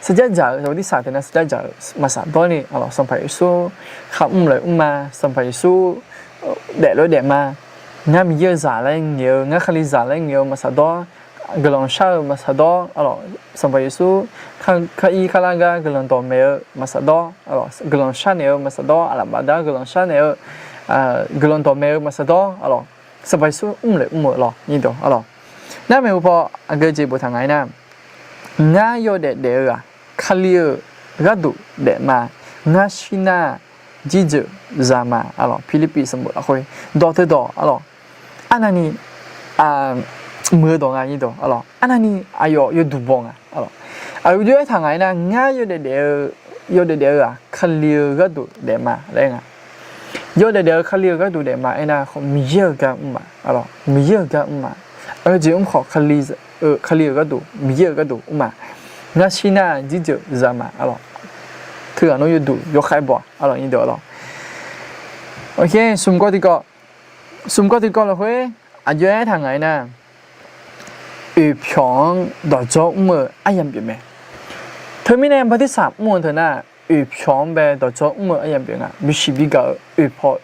sejajar, jadi saat ini sejajar masa tu ni, alo sampai isu, kamu mulai sampai isu, dek lo dek ma, ngam ye zaleng ye, ngakali zaleng ye masa tu, 格隆沙尔马萨多，阿罗圣巴耶稣，卡伊卡拉嘎格隆多梅尔马萨多，阿罗格隆沙内尔马萨多，阿拉巴达格隆沙内尔，格隆多梅尔马萨多，阿罗圣巴耶稣来咯，你懂阿罗？那没有跑阿个这不谈爱呢，俺有的啊，卡里尔嘎杜的嘛，俺西那记者咋嘛？阿罗菲律宾什么阿会多得多阿罗，安那你มือตรงนี้ตัวอ๋ออันนั้นนี่อายอยู่ดูบงอ๋ออยู่ที่ทางไหนนะง่ายอยู่เดี๋ยวคลีก็ดูเดี๋ยวมาอะไรเงี้ยอยู่เดี๋ยวคลีก็ดูเดี๋ยวมาไอ้น่ะเขามีเยอะกันมาอ๋อมีเยอะกันมาจริงๆขอคลีก็ดูมีเยอะก็ดูมางั้นชิน่าจิจจะมาอ๋อเธอหนูอยู่ดูอยู่ใครบ่อ๋อนี่เดี๋ยวอ๋อโอเคสุ่มก็ที่ก็เลยเฮ้ยอยู่ที่ทางไหนนะ평 너저 아얀비메 터미네 바디사 무언터나 평배 너저 아얀비가 미시비가 으포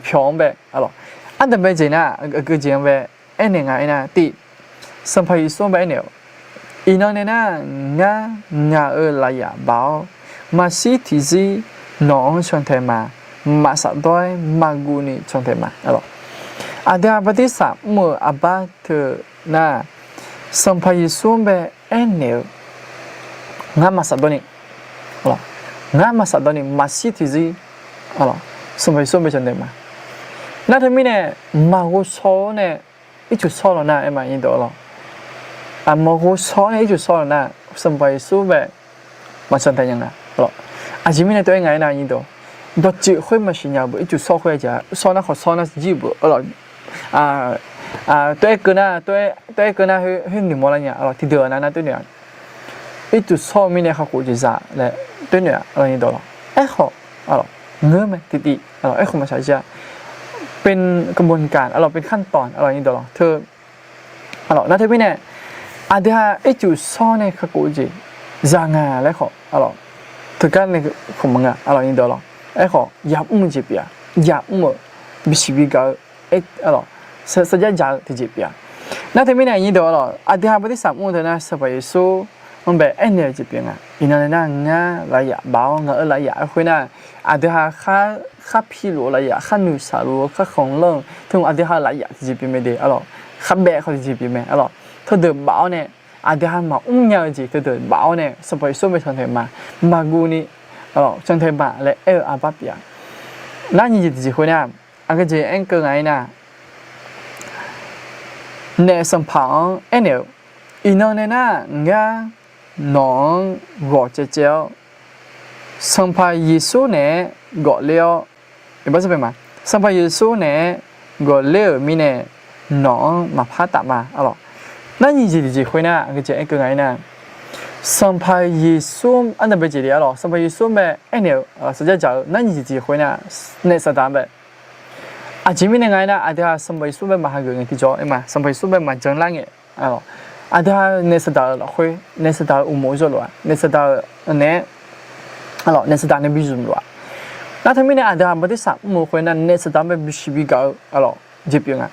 평배 알로 안데 제나 그 제베 에네가 티 선파이 소베네요 이너네나 냐 라야 바오 마시티지 노 촌테마 마사도이 마구니 촌테마 알로 ada berarti sama apa tu na sampai sumber enel ngam masa doni, Allah ngam masa doni masih tizi, Allah sampai sumber macam mana? Na tapi ni mahu soal ni itu soal na emang itu Allah, mahu soal ni itu soal na sampai sumber macam mana Allah, aji ni tu engai na itu, dah cik hui masih nyabu itu soal hui aja, soal na kau soal na jibu Allah. 对个呢，对个呢，去你莫了呀，哦，提到那对呢，一组上面的客户就啥来对呢，哦，你到了，哎好，哦，เงื่อไหมติอ๋อไอ้ของมาใช้จะเป็นกระบวนการอ๋อเป็นขั้นตอนอ๋อนี่ตัวหรอเธออ๋อนั่นเธอพี่เนี่ยอาจจะไอ้จุดซ่อนในขกูจีจางาและขออ๋อเธอการในของมึงอ่ะอ๋อนี่ตัวหรอไอ้ขอยับมึงจีบยายับมึงบิชิบิกาเอ๊ะอ๋อสัญญาจาที่จีบยานั่นเธอพี่เนี่ยนี่ตัวหรออาจจะปฏิสัมมุตินะสบายสู้มันแบบเอ็นเนี่ยจีบยังไงอีนั่นน่ะงาหลายอย่างบ้างอะไรอย่างคุยน่ะอาจจะข้าพี่รู้อะไรอย่างข้าหนูสาวรู้ข้าของเรื่องถึงอาจจะหลายอย่างที่จีบไม่ได้อ๋อข้าแบกเขาที่จีบไม่อ๋อถ้าเดินบ้าเนี่ยอาจจะมายาวจีถ้าเดินบ้าเนี่ยสบายสู้ไม่ทันเทมากูนี่อ๋อทันเทมาเลยอาบับอย่างนั่นยี่จีคุยเนี่ยอาจจะเอ็นเกินไงน่ะเนี่ยสัมผัสเอ็นเนี่ยอีนั่นเนี่ยน่ะงาน้องรอเจ้าสัมภาระสูเนี่ยก็เลี้ยวอีกบ้างใช่ไหมสัมภาระสูเนี่ยก็เลี้ยวมีเนี่ยน้องมาพัดตามมาอ๋อนั่นยี่จีคุยนะก็จะเอ็งก็ไงนะสัมภาระสูอันนั้นเป็นจีดีอ๋อสัมภาระสูแบบเอ็นเนี่ยสุดยอดจ้านั่นยี่จีคุยนะเนี่ยสตาร์แบบอาจจะมีเนี่ยไงนะอาจจะสัมภาระสูแบบมาหาเงินที่จ่อเอ็มมาสัมภาระสูแบบมาจังหลังเนี่ยอ๋ออาจจะเนี่ยสตาร์ละคุยเนี่ยสตาร์อุโมงค์จล้วนเนี่ยสตาร์เนี่ยอ๋อเนี่ยสตาร์เนี่ยบิจุมล้วนนั่นทำไมเนี่ยอาจจะปฏิสัมมุขนั้นเนี่ยสตาร์แบบบิชิบิกาอ๋อจีบยังไง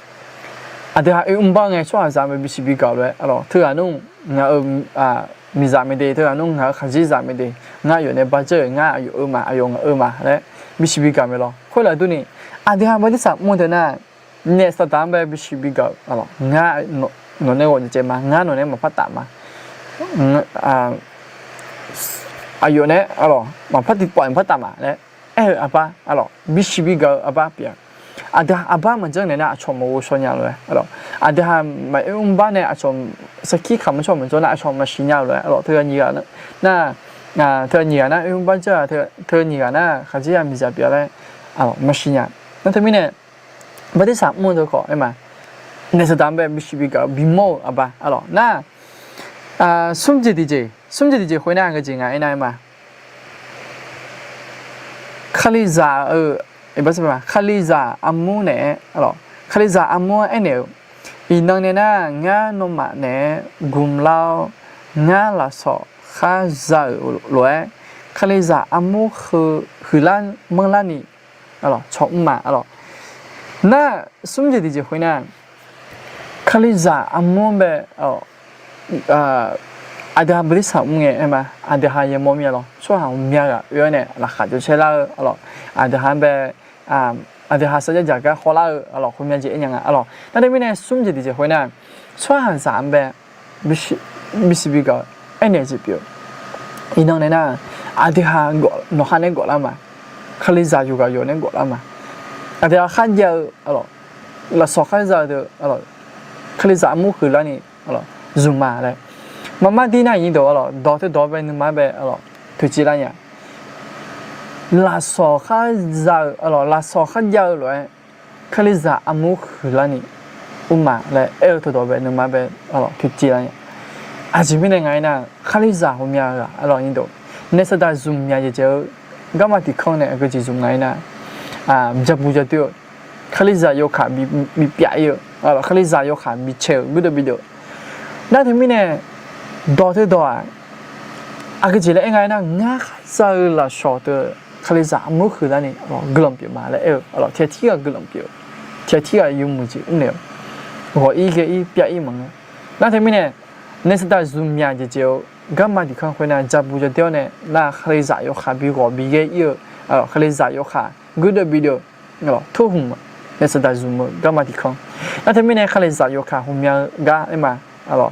อาจจะบังไงช่วงสามแบบบิชิบิกาเลยอ๋อเธอนุ่งงามีสามไม่ได้เธอนุ่งงาขจีสามไม่ได้งาอยู่ในบัจเจงาอยู่มามาแล้วบิชิบิกาไม่หรอคนละตัวนี้อาจจะปฏิสัมมุขนั้นเนี่ยสตาร์แบบบิชิบิกาอ๋องาหนูเนี่ยว่าจะเจมางานหนูเนี่ยมาพัดตามมาอายุเนี่ยอ๋อมาพัดติดปล่อยพัดตามมาเนี่ยอาบ้าอ๋อบิชิบิกาอาบ้าเปียอาจจะอาบ้ามันจังเนี่ยนะชมมาชนยาเลยอ๋ออาจจะไม่บ้านเนี่ยชมสักขี้คำชมมันจะน่าชมมาชิญยาเลยอ๋อเธอหนีกันน่าเธอหนีกันนะบ้านเจ้าเธอหนีกันนะข้าจะมีจะเปียเลยอ๋อมาชิญยานั่นทำไมเนี่ยปฏิสัมมุขตัวก่อนไอ้มาเนี่ยสตาร์แบบบิชิบิกาบิโมอ่ะบ้าอ๋อน่าสุ่มจีดีเจคุยน่าก็จริงไงไอ้นายมาคาลิซาไอ้บ้าใช่ไหมคาลิซาอามูเนี่ยอ๋อคาลิซาอามูไอ้เนี่ยอีนั่งเนี่ยนะงานนมาเนี่ยกุมเล่างานละสอข้าจะรวยคาลิซาอามูคือล้านเมืองล้านนี่อ๋อชอบมาอ๋อน่าสุ่มจีดีเจคุยน่าค khaliza amon be ada beri sam nge ema ada ha ye mom ya lo so ha mya ga yo ne la kha jo che la lo ada ha be ada ha sa ja ga kho la lo khu mya ji e nya ga lo ta de mi ne sum ji di je hoi na so han sa be mi bi ga ai ne ji pyo ino ne na ada ha go no ha ne go la ma khaliza yu ga yo ne go la ma ada ha ja lo la so khaliza de lo khaliza mu khu la ni lo zuma le mama di na yin do lo do te do be ni ma be lo tu ji la nya la so kha za lo la so kha ja lo khaliza amu khu la ni uma le e to do be ni ma be lo tu ji la nya a ji mi ne ngai na khaliza ho mya ga lo yin do ne sa da zum mya je je ga ma ti khong ne a ge ji zum ngai na ja bu ja tu khaliza yo kha mi pya yo lo khaliza yo kha mi che gu de bi do na thi mi ne do te do a ge ji le ngai na nga sa la sho de khaliza mu khu la ni lo glom pi ma le lo tie ti ga glom pi tie ti ga yu mu ji ne ho i ge i pya i mang na thi mi ne ne sa da zum mya je je ga ma di khang khoi na ja bu ja de ne la khaliza yo kha bi go bi ge i khaliza yo kha gu de bi do lo thu hum ne sa da zum ga ma di khang na thi mi ne khaliza yo kha hum mya ga e ma lo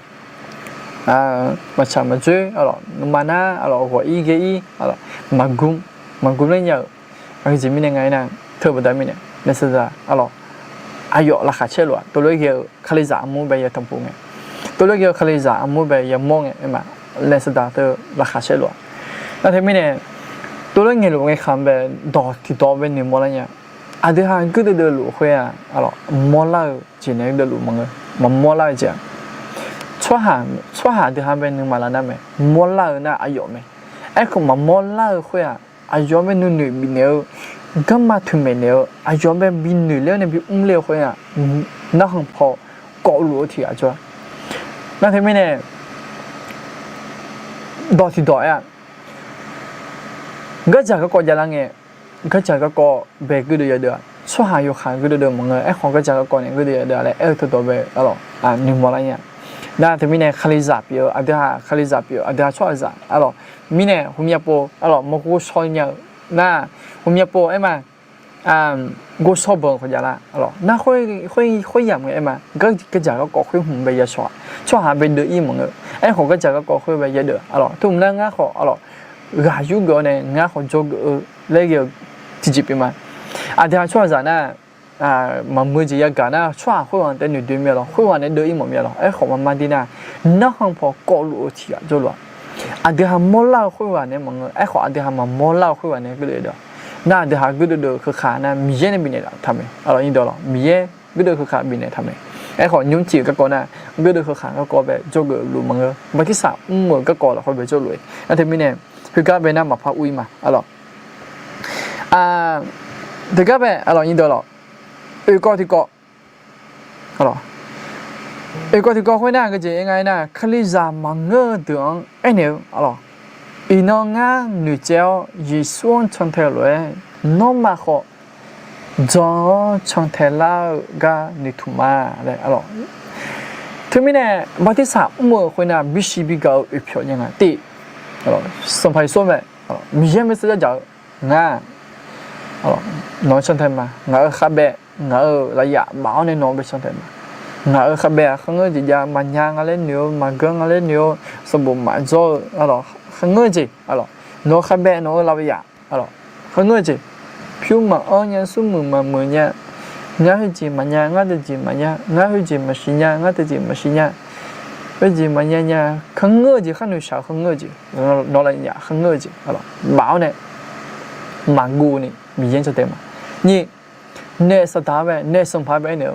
mà chả mà chơi alors mà na alors gọi ý cái ý alors mà gum lên nhở cái gì mình ngày nào thưa bữa mình nên sẽ ra alors ayo là khá chơi luôn tôi lấy cái khali giả mua bây giờ thằng phụ nghe tôi lấy cái khali giả mua bây giờ mua nghe mà nên sẽ ra tôi là khá chơi luôn那thế mình này tôi lấy nghe luôn cái khám về đỏ thì đỏ về nhiều mua lại nhở thứ hai cứ từ từ lũ khoe alors mua lại chỉ nên từ lũ mọi người mà mua lại chứ chua hà thì hai bên mà là nam mẹ mua la na ayo mẹ ai cũng mà mua la khơi ayo mẹ nụ bị nêu gam mà thùng mẹ nêu ayo mẹ bị nụ leo này bị leo khơi nó không phò cọ lúa thì cho那thế mẹ này đỏ thì đỏ cái chả có con gia lang nghe cái chả có con về cái điều được chua hà yêu khang cái điều mọi người ai không cái chả có con này cái điều được lại thôi thôi về đó nhưng mà lại nhá那他们呢，khali zap yo，khali zap yo，错zap，咪呢，后面播，莫过少年，那后面播哎嘛，过少本回家啦，那会养嘅哎嘛，个家个国会红被也少，错下被得意门嘅，哎好个家个国会被也得，都唔能啱好，牙有个呢，啱好做个那个自己边嘛，错zap呢。mà mười chỉ cái na xóa khối hoàn đến nửa đêm rồi khối hoàn đến đợi im một miếng rồi ấy họ mà đi na nó không phải có lúa thì cho luôn đi ham mua lao khối hoàn này mọi người ấy họ đi ham mà mua lao khối hoàn này cái đấy đó na đi ham cái đóคือขานะมีเยอะในบินเนี่ยทำไมอินโดล่ะมีเยอะcái đóคือขาบินเนี่ยทำไมấy họ nhúng chỉ cái con na cái đóคือขาcái con về cho cái lúa mọi người màที่สามมือcái con làเขาไปcho lúaอันที่มีเนี่ยคือการเป็นน้ำมะพร้าวอุ้ยมาที่การเป็นอินโดล่ะcó thì có, có thì có khối nào cái gì ngay na, khali giả mà ngơ tưởng ấy nếu, nó ngã nữ treo gì xuống trong thể rồi, nó mà họ do trong thể là ga nữ thủ ma đấy, thứ mấy này bắt đầu sản mua khối nào bị xí bị gạo ủy phiếu như thế, xong phải số mẹ, mình mới sẽ cho ngã, nói trong thể mà ngã khá bé ngỡ là dạ bảo nên nó bị sao thế mà ngỡ khá bé không ngờ gì giờ mà nhang lên nhiều mà gương lên nhiều xong bụng mà rồi không ngờ gì nó khá bé nó là dạ không ngờ gì phiếu mà nhân số mà mười nha ngã hơi gì mà nha ngã gì mà nha ngã hơi gì mà xí nha ngã gì mà xí nha cái gì mà nha không ngờ gì không nuôi sao không ngờ gì nó là dạ không ngờ gì bảo này mà ngu này bị dân cho thế mà nhỉ nè sao ta vậy nè xong phải vậy nữa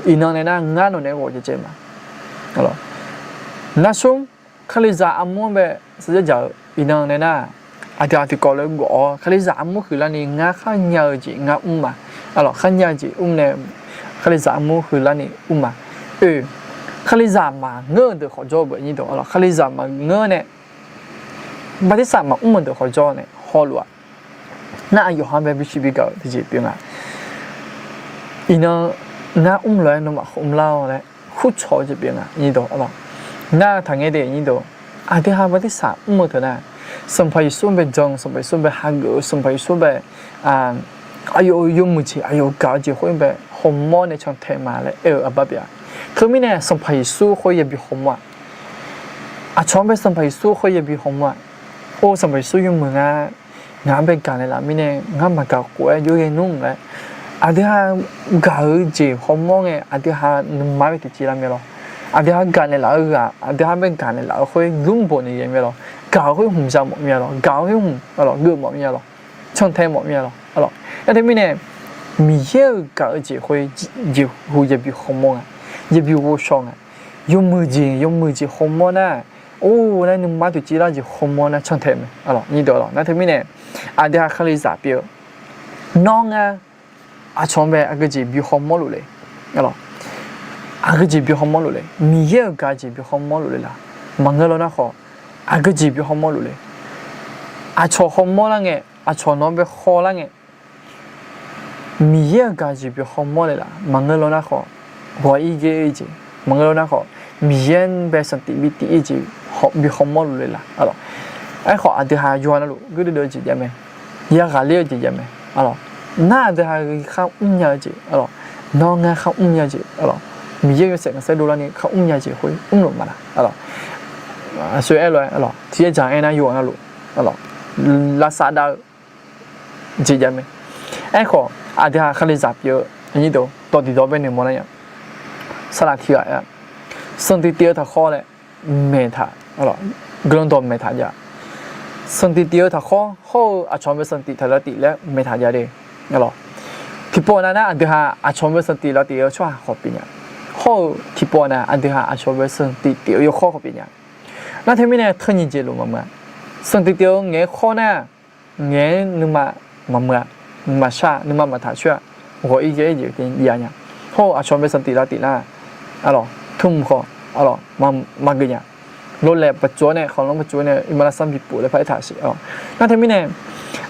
inon này na ngã nó này gọi cho mà na sung khali giả amu vậy sẽ giờ inon này na thì có lấy gõ khali giả amuคือlàนี่ngã khá nhờ chị ngã mà khá nhờ chị này khali giả amuคือlàนี่mà khali giả mà ngơ được họ cho bởi như đó khali giả mà ngơ này bắt đầu sản mà mình được họ cho này họ luôn na ayo ham be bishi biga thì biết mà ina na lại nó mà lao đấy 哭吵这边啊，你懂了？那他那点你懂？啊，对哈，我的啥么头呢？生怕说被脏，生怕说被哈个，生怕说被啊，哎呦有木气，哎呦搞结婚被红毛那场太麻了，阿爸别，他们呢生怕说会也比红毛，啊，床被生怕说会也比红毛，哦，生怕说有木啊，俺被干的啦，明年俺们搞过有点弄嘞。ada gak je homong ada mai ti chi la me lo ada gan le la ga ada ben gan le la hoi lung bo ni ye me lo ga hoi hum sa mo me lo ga hoi hum lo ge mo me lo chong thai mo me lo lo ya de mi ne mi ye ga je hoi je hu ye bi homong ye bi wo shong yo mu ji homong na ô那你妈就知道就homong na chong thai me lo ni do lo na de mi ne ada khali za pi nong啊，从呗，那个这比好毛路嘞，了，那个这比好毛路嘞，米也个这比好毛路嘞啦，忙个了那好，那个这比好毛路嘞，啊，从好毛那个，啊，从那边好那个，米也个这比好毛嘞啦，忙个了那好，我一个一个，忙个了那好，米也呗身体比第一个好比好毛路嘞啦，了，哎好，啊，对哈，有那路，个都几点没？也个了几点没？了。那的还靠日子，咯，น้อง靠日子，咯，มีเยอะเสร็จใส่ดูแล้วนี่靠日子会ลงมาละ咯สวยเลย咯ที่จะไอ้นั่นอยู่นั่นลู咯ลาซาด้าจีจำไหมไอ้ข้ออาจจะเขาเลยจับเยอะอันนี้ตัวที่ตัวเป็นหนึ่งมันเนี่ยสลัดที่อ่ะสันติเดียวถ้าข้อเลยเมธา咯กลุ่มตัวเมธาจ้ะสันติเดียวถ้าข้ออาชอบเป็นสันติถ้าละติแล้วเมธาจ้ะเด้咯，ที่ปอนั้นนะอันเดียอาชอบเป็นสันติแล้วเดียวช่วยขอบปีเนี่ยข้อที่ปอนั้นอันเดียอาชอบเป็นสันติเดียวยกข้อขอบปีเนี่ยนั่นที่มีเนี่ยท่านี้เจริญมาเมื่อสันติเดียวเงี้ยข้อน่ะเงี้ยนึกมาเมื่อนึกมาชานึกมาถ่ายช่วยหัวอีเจอีเจเป็นยังไงข้ออาชอบเป็นสันติแล้วติน่ะอะไรทุ่มข้ออะไรมาเกี่ยรถแลบปัจจุบันเนี่ยของเราปัจจุบันเนี่ยอิมาลาซัมบิปูเลยไปถ่ายสินั่นที่มีเนี่ย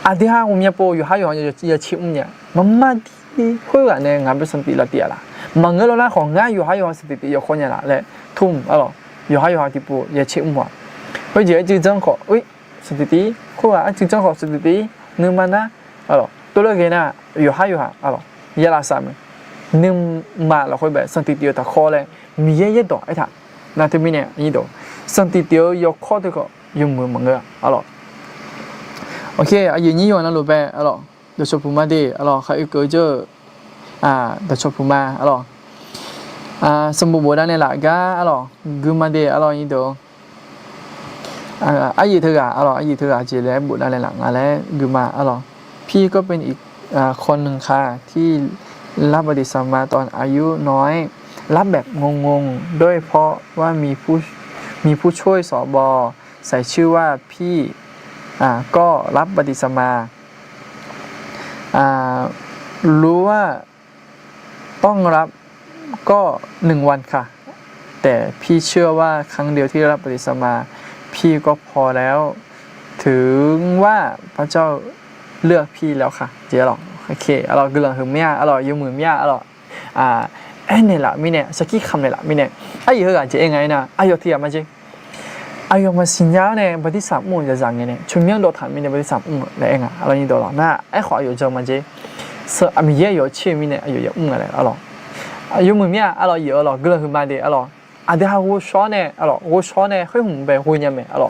อาเดียผมยังปูอยู่ให้อยู่จะชิมเนี่ยมันมาดีคุยกันเนี่ยงานเป็นสันติละเดียละมันเงินเราหน้าของงานอยู่ให้อยู่สันติอยู่คนเนี่ยละเลยทุ่มอะไรอยู่ให้อยู่ที่ปูจะชิมหัวเพราะเดี๋ยวจึงจังขออุ้ยสันติคุยกันจึงจังขอสันตินึกมันนะอะไรตัวเลือกเนี่ยอยู่ให้อยู่อะไรยาลาสามนึกมาเราคุยแบบสันติอยู่แต่ข้อเลยมีเยอะต่อไอ้ท่านั่นที่มีเนี่ยนี่ตัวสันติอยู่ข้อที่ก็อยู่มือมันเงืออะไรโอเคอายุนี้อยู่นั่นรู้ไปอะไรเดี๋ยวชอบพูมาดีอะไรใครก็เจอเดี๋ยวชอบพูมาอะไรสมบูรณ์ได้ในหลักก็อะไรกูมาดีอะไรนี่ตัวอายุเท่าไหร่อะไรอายุเท่าไหร่จีแล้วบุตรได้หลักอะไรกูมาอะไรพี่ก็เป็นอีกคนหนึ่งค่ะที่รับปฏิสัมมาตอนอายุน้อยรับแบบงงๆด้วยเพราะว่ามีผู้ช่วยสบใส่ชื่อว่าพี่ก็รับปฏิสัมมารู้ว่าต้องรับก็1 วันค่ะแต่พี่เชื่อว่าครั้งเดียวที่รับปฏิสัมมาพี่ก็พอแล้วถึงว่าพระเจ้าเลือกพี่แล้วค่ะเจ๊หรอโอเคเรากำลังถึงเมียเราอยู่มือเมียเราไอ้เนี่ยละมิเนี่ยสักกี่คำเนี่ยละมิเนี่ยไอ้เหี้ยกันเจ๊ไงนะไอ้ยอดที่อ่ะมาเจ๊อายุมาสินยาเนี่ยปฏิสัมมุนจะจังเนี่ยชุมยังโดดถามมีเนี่ยปฏิสัมมุนอะไรเองอะไรนี่ตัวหรอน่าไอ้ขออายุจังมาเจ๊มีเยอะอยู่เชื่อมีเนี่ยอายุเยอะอะไรอะไรอายุมือเมียอะไรเยอะอะไรก็เลยคือมาเดี๋ยวอะไรเดี๋ยวหัวช้อนเนี่ยอะไรหัวช้อนเนี่ยให้ผมไปหัวยังไงอะไร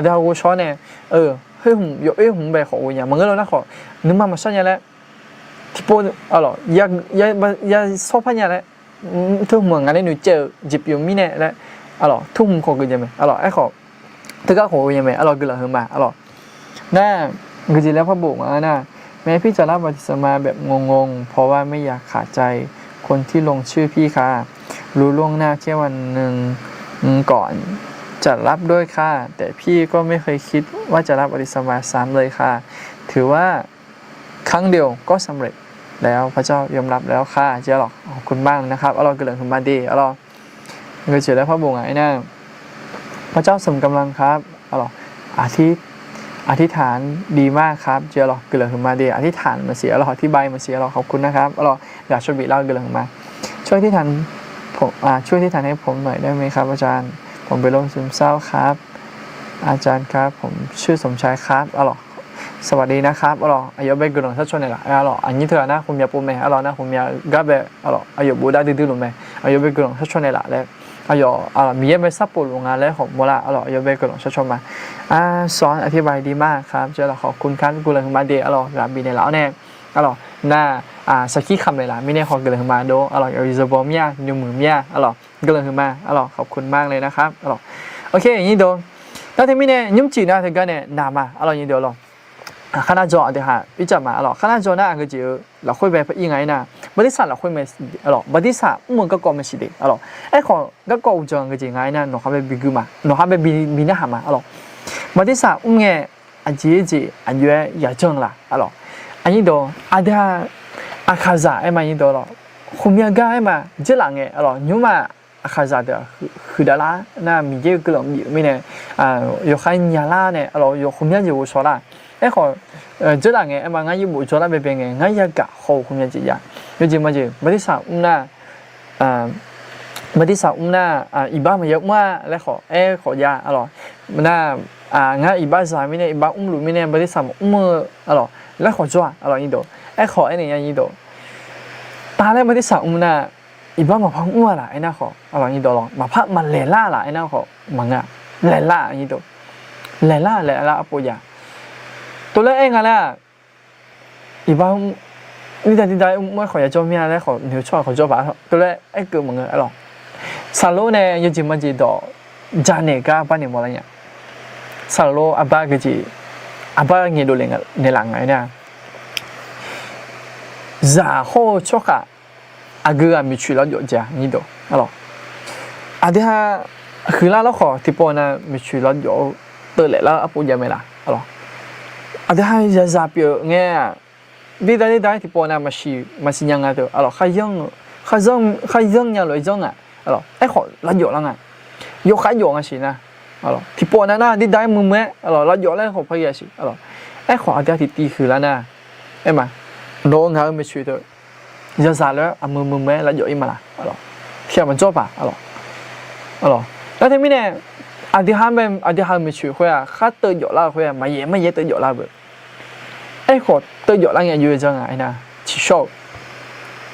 เดี๋ยวหัวช้อนเนี่ยให้ผมยกผมไปขอหัวยังมันก็เลยนะขอนึกมาสั่นยังไงที่พูดอะไรอย่าชอบพันยังไงทุกเมืองอะไรหนูเจอจิบอยู่มีเนี่ยแล้วอะไรทุ่มขอกินยังไงอะไรไอ้ขอถ้าก็ขอยังไงอะไรก็เลยคือมาอะไรน่าก็จริงแล้วพระบุมาน่ะแม้พี่จะรับปฏิสัมมาแบบงงๆเพราะว่าไม่อยากขาดใจคนที่ลงชื่อพี่ค่ะรู้ล่วงหน้าแค่วันหนึ่งก่อนจะรับด้วยค่ะแต่พี่ก็ไม่เคยคิดว่าจะรับปฏิสัมมาซ้ำเลยค่ะถือว่าครั้งเดียวก็สำเร็จแล้วพระเจ้ายอมรับแล้วค่ะเจ้าหรอกขอบคุณบ้างนะครับเราเกิดขึ้นมาดีเราเกิดเฉยแล้วพระบุญไงนะพระเจ้าสมกำลังครับเราอธิษฐานดีมากครับเจ้าหรอกเกิดขึ้นมาดีอธิษฐานมาเสียเราอธิบายมาเสียเราขอบคุณนะครับเราอยากช่วยบิเราเกิดขึ้นมาช่วยอธิษฐานพ ผมช่วยที่ฐานให้ผมหน่อยได้ไหมครับอาจารย์ผมเป็นโรคซึมเศร้าครับอาจารย์ครับผมชื่อสมชายครับสวัสดีนะครับอายุเบกกลงทัชชนเนี่ยอันนี้เถอะนะผมอยากปูแม่นะผมอยากกับแบบอายุบูดาดื้อๆลงไหมอายุเบกกลงทัชชนเนี่ยแล้วอายุมีเยอะไปซับปูลงงานแล้วของโมล่าอายุเบกกลงทัชชนมาสอนอธิบายดีมากครับเจ้าขอบคุณครับกูเลยมาเดกับบีเนี่ยแล้วเนี่ยหน้าสกิคำเลยล่ะไม่ได้ขอเกิดขึ้นมาโดอยู่ริซบอมยาอยู่มือมยาเกิดขึ้นมาขอบคุณมากเลยนะครับโอเคอย่างนี้โดแล้วที่มีเนี่ยยุ่งจีน่าถึงกันเนี่ยนามาอย่างนี้เดียวขณะจอเดี๋ยวหาวิจารณ์มาขณะจอน่ะก็จะเราคุยแบบยังไงนะบริษัทเราคุยไม่บริษัทมันก็ไม่ใช่เด็กไอ้ของก็อุจจาระก็จะยังไงนะหนูทำแบบบิกุมาหนูทำแบบบินะหามาบริษัทเนี่ยอันที่อันนี้อยากจังละอันนี้ดูอันเดียอาคาซาไอ้มาอันนี้ดูคุณมีอะไรมาเจริญเนี่ยยูมาอาคาซาเดียวคือดาราน่ะมีเยอะกลุ่มมีเนี่ยอยู่ข้างยาลาเนี่ยอยู่คุณมีอยู่说啦ไอ้ขอเจริญเนี่ยไอ้มางั้นอยู่说啦แบบเป็นไงงั้นอยากกะเขาคุณมีจีอย่างอยู่จริงมั้ยบริษัทน่ะบริษัทน่ะอีบ้ามันเยอะมากแล้วขอยาน่ะงั้นอีบ้าสายไม่เนี่ยอีบ้าหลุมไม่เนี่ยบริษัทแล้วขอจ้านี่ดูไอ้ขอไอ้เนี่ยนี่ดูตาแล้วบริษัทน่ะอีบ้ามาพังล่ะไอ้น่ะขอนี่ดูมาพักมาเล่ล่าล่ะไอ้น่ะขอมังอ่ะเล่ล่านี่ดูเล่ล่าอปุยาตัวเล็กเองอ่ะอีบ้านี่แต่ไม่ขอยาจ้ามีอะไรขอเดี๋ยวช่วยขอจ้าบ้าตัวเล็กไอ้เกิดมังอ่ะสรุปเนี่ยยังจะมาจีดูจานเนี่ยก็บ้านเนี่ยมาอะไรเนี่ยสรุปอาบ้าก็จีอาบ้าเงี้ยดูเลยในหลังไงเนี่ยจะขอช่วยอากูมีช่วยเราอยู่จ้ะนี่ดูอาเดี๋ยวคือแล้วขอที่ปอนะมีช่วยเราอยู่ตัวเล็กแล้วอาปุยาไม่ละอาเดี๋ยวจะเปลี่ยนเงี้ยดีได้ที่ปอนะมาสิยังไงตัวขยันยังเลยจังอ่ะไอ้ขอเราอยู่แล้วไงอยู่ขยันอ่ะสินะที่ปอนะดีได้มึงแม่เราอยู่แล้วขอพยายามสิไอ้ขออาเดี๋ยวที่ตีคือแล้วนะไอ้มาโดนเขาไม่ช่วยตัวจะสารแล้วมึงแม่เราอยู่อีมาละเชื่อมันจบป่ะแล้วทีนี้เนี่ยอาเดี๋ยวไม่ช่วยเขาข้าเตยอยู่แล้วเขาไม่เย่เตยอยู่แล้วเบอไอ้ขอเตยอยู่แล้วเนี่ยอยู่จังไงนะชิชอบ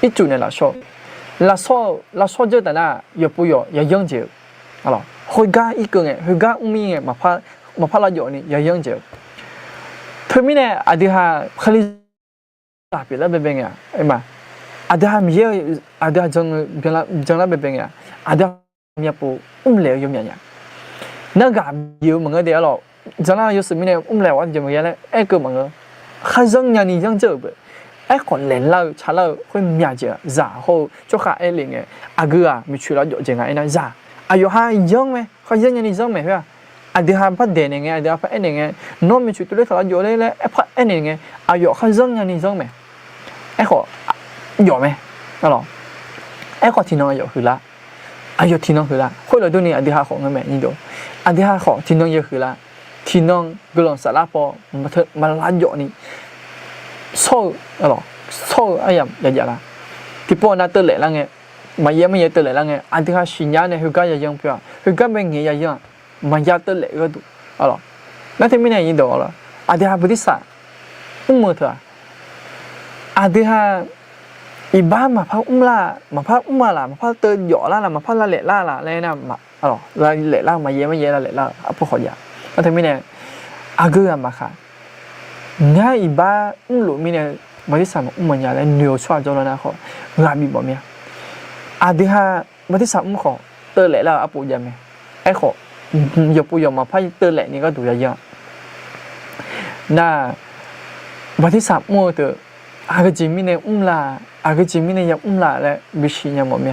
อีจุเนี่ยละชอบla so je da na yo pu yo ya yang je hoi ga i ko nge hoi ga umi nge ma pha la yo ni ya yang je thmi ne adiha khali ta pi la be be nge ai ma adiha mi ye adiha jang la be be nge adiha mi pu le yo nya na ga yo ma nge de jang la yo smi ne le wa je ma ye le ai ko ma nge kha jang nya ni yang je beไอ้คนเล่นเราชาเราค่อยมีอะไรจ่าเขาช่วยข้าไอ้เรื่องเนี่ยอากูมีช่วยเราอยู่จริงไงนะจ่าอายุห้ายังไหมเขายังยันยังไหมเพื่ออาเดี๋ยวพัดเดินยังไงอาเดี๋ยวพัดเอ็นยังไงน้องมีช่วยตัวเล็กเราอยู่เลยไอ้พัดเอ็นยังไงอายุเขายังยังไหมไอ้ขออยู่ไหมไอ้ขอที่น้องอยู่คือละอายุที่น้องคือละคนเราดูนี่อาเดี๋ยวของเงินแม่นี่ดูอาเดี๋ยวขอที่น้องอยู่คือละที่น้องก็ลองสารพัดมาล้านอยู่นี่so ayam ya la tipo na te le la nge ma ye te le la nge anti ha shinya ne hu ga ya yang pya hu ga me nge ya yang ma ya te le ga du na te mi ne yin do adi ha budisa mo tha adi ha iba ma pha la ma pha te yo la ma pha la le na ma la le la ma ye la le la apo kho ya na te mi ne agu ma khaง่ายบ้าหลุมมีเนี่ยบริษัทมันอย่างไรเหนียวชัวร์จนแล้วนะเขางานมีบ่มีอาเดียบริษัทมันเขาเตอร์เละแล้วอาปุยยังไงไอ้เขาอย่าปุยมาพายเตอร์เละนี่ก็ดูเยอะน่าบริษัทมันเตออากาจิมีเนี่ยละอากาจิมีเนี่ยยังละและบิชิยังบ่มี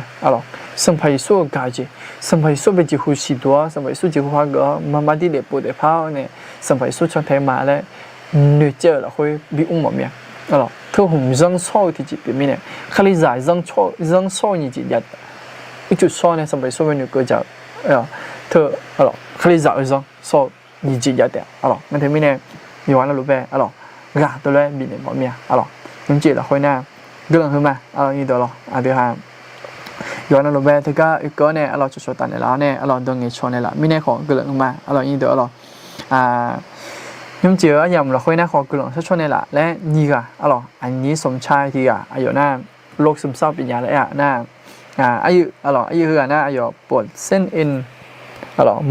สัมภาระสู้กาจีสัมภาระสู้เป็นจิหุสิตัวสัมภาระสู้จิหุฮากะมาดีเดปูเดพ้าเนี่ยสัมภาระสู้ช่างเทมาและ女者了会比我们面，特红扔错的几边呢？看你在扔错你几日，一就说呢，什么所谓女个叫特看你在扔错你几日的，那他们呢，有完了路呗，gà tôi lấy bị này bỏ mía, nhưng chỉ là khối na, đưa lần hơn mà, như đó lo, điều hàng ย้อนเราแบบที่ก็อีกก็เนี่ยเราจะชดตันในแล้วเนี่ยเราดงเงินชนในละไม่แน่ของเกลือมาเรายิ่งเดือดเรายุ่งเจือยำเราค่อยน่าขอเกลือชดในละและนี่ก็อันนี้สมชายที่อายุหน้าโรคซึมเศร้าเป็นยาและหน้าอายุคือหน้าอายุปวดเส้นเอ็น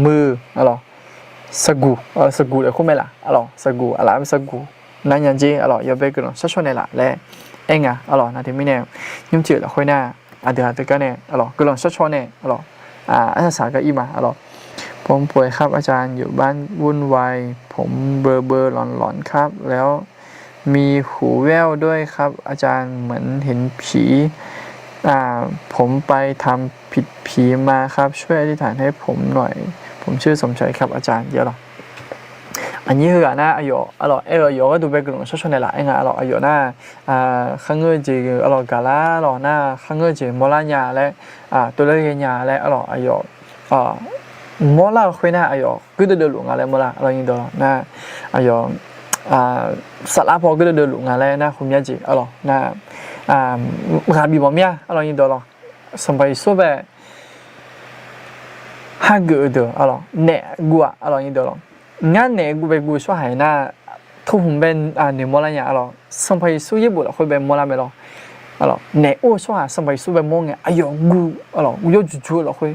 มือสกูเลยคุ้มไหมล่ะสกูอะไรเป็นสกูนั่นยังจียาเบกลชดในละและเองนาทีไม่แน่ยุ่งเจือเราค่อยหน้าเดี๋ยวก็เนี่ยกลองชดเนี่ยอาจารย์ก็อีมาผมป่วยครับอาจารย์อยู่บ้านวุ่นวายผมเบอร์หลอนครับแล้วมีหูแว่วด้วยครับอาจารย์เหมือนเห็นผีผมไปทำผิดผีมาครับช่วยอธิษฐานให้ผมหน่อยผมชื่อสมชัยครับอาจารย์เดี๋ยวอันนี้คือหน้าอายุอายุก็ดูไปกลุ่มชดในหลายงานอายุหน้าข้างเงยจีกาล่าหน้าข้างเงยจีโมลาญาและตัวเลขญาและอายุโมลาคุยหน้าอายุก็เดินหลงอะไรโมลายิงตัวหน้าอายุสารพอก็เดินหลงอะไรหน้าคุณยาจีหน้าการบีบมียิงตัวสมัยสู้แบบฮักเกอร์เดอเนะกัวยิงตัวงั้นเนี่ยกูไปกูช่วยหายหน้าทุกคนเป็นหนึ่งโมลาเนี่ยสมัยสู้ญี่ปุ่นคุยเป็นโมลาไม่หรอเนี่ยโอ้ช่วยหาสมัยสู้เป็นโมงเนี่ยอายุกูกูยอดจู่ๆคุย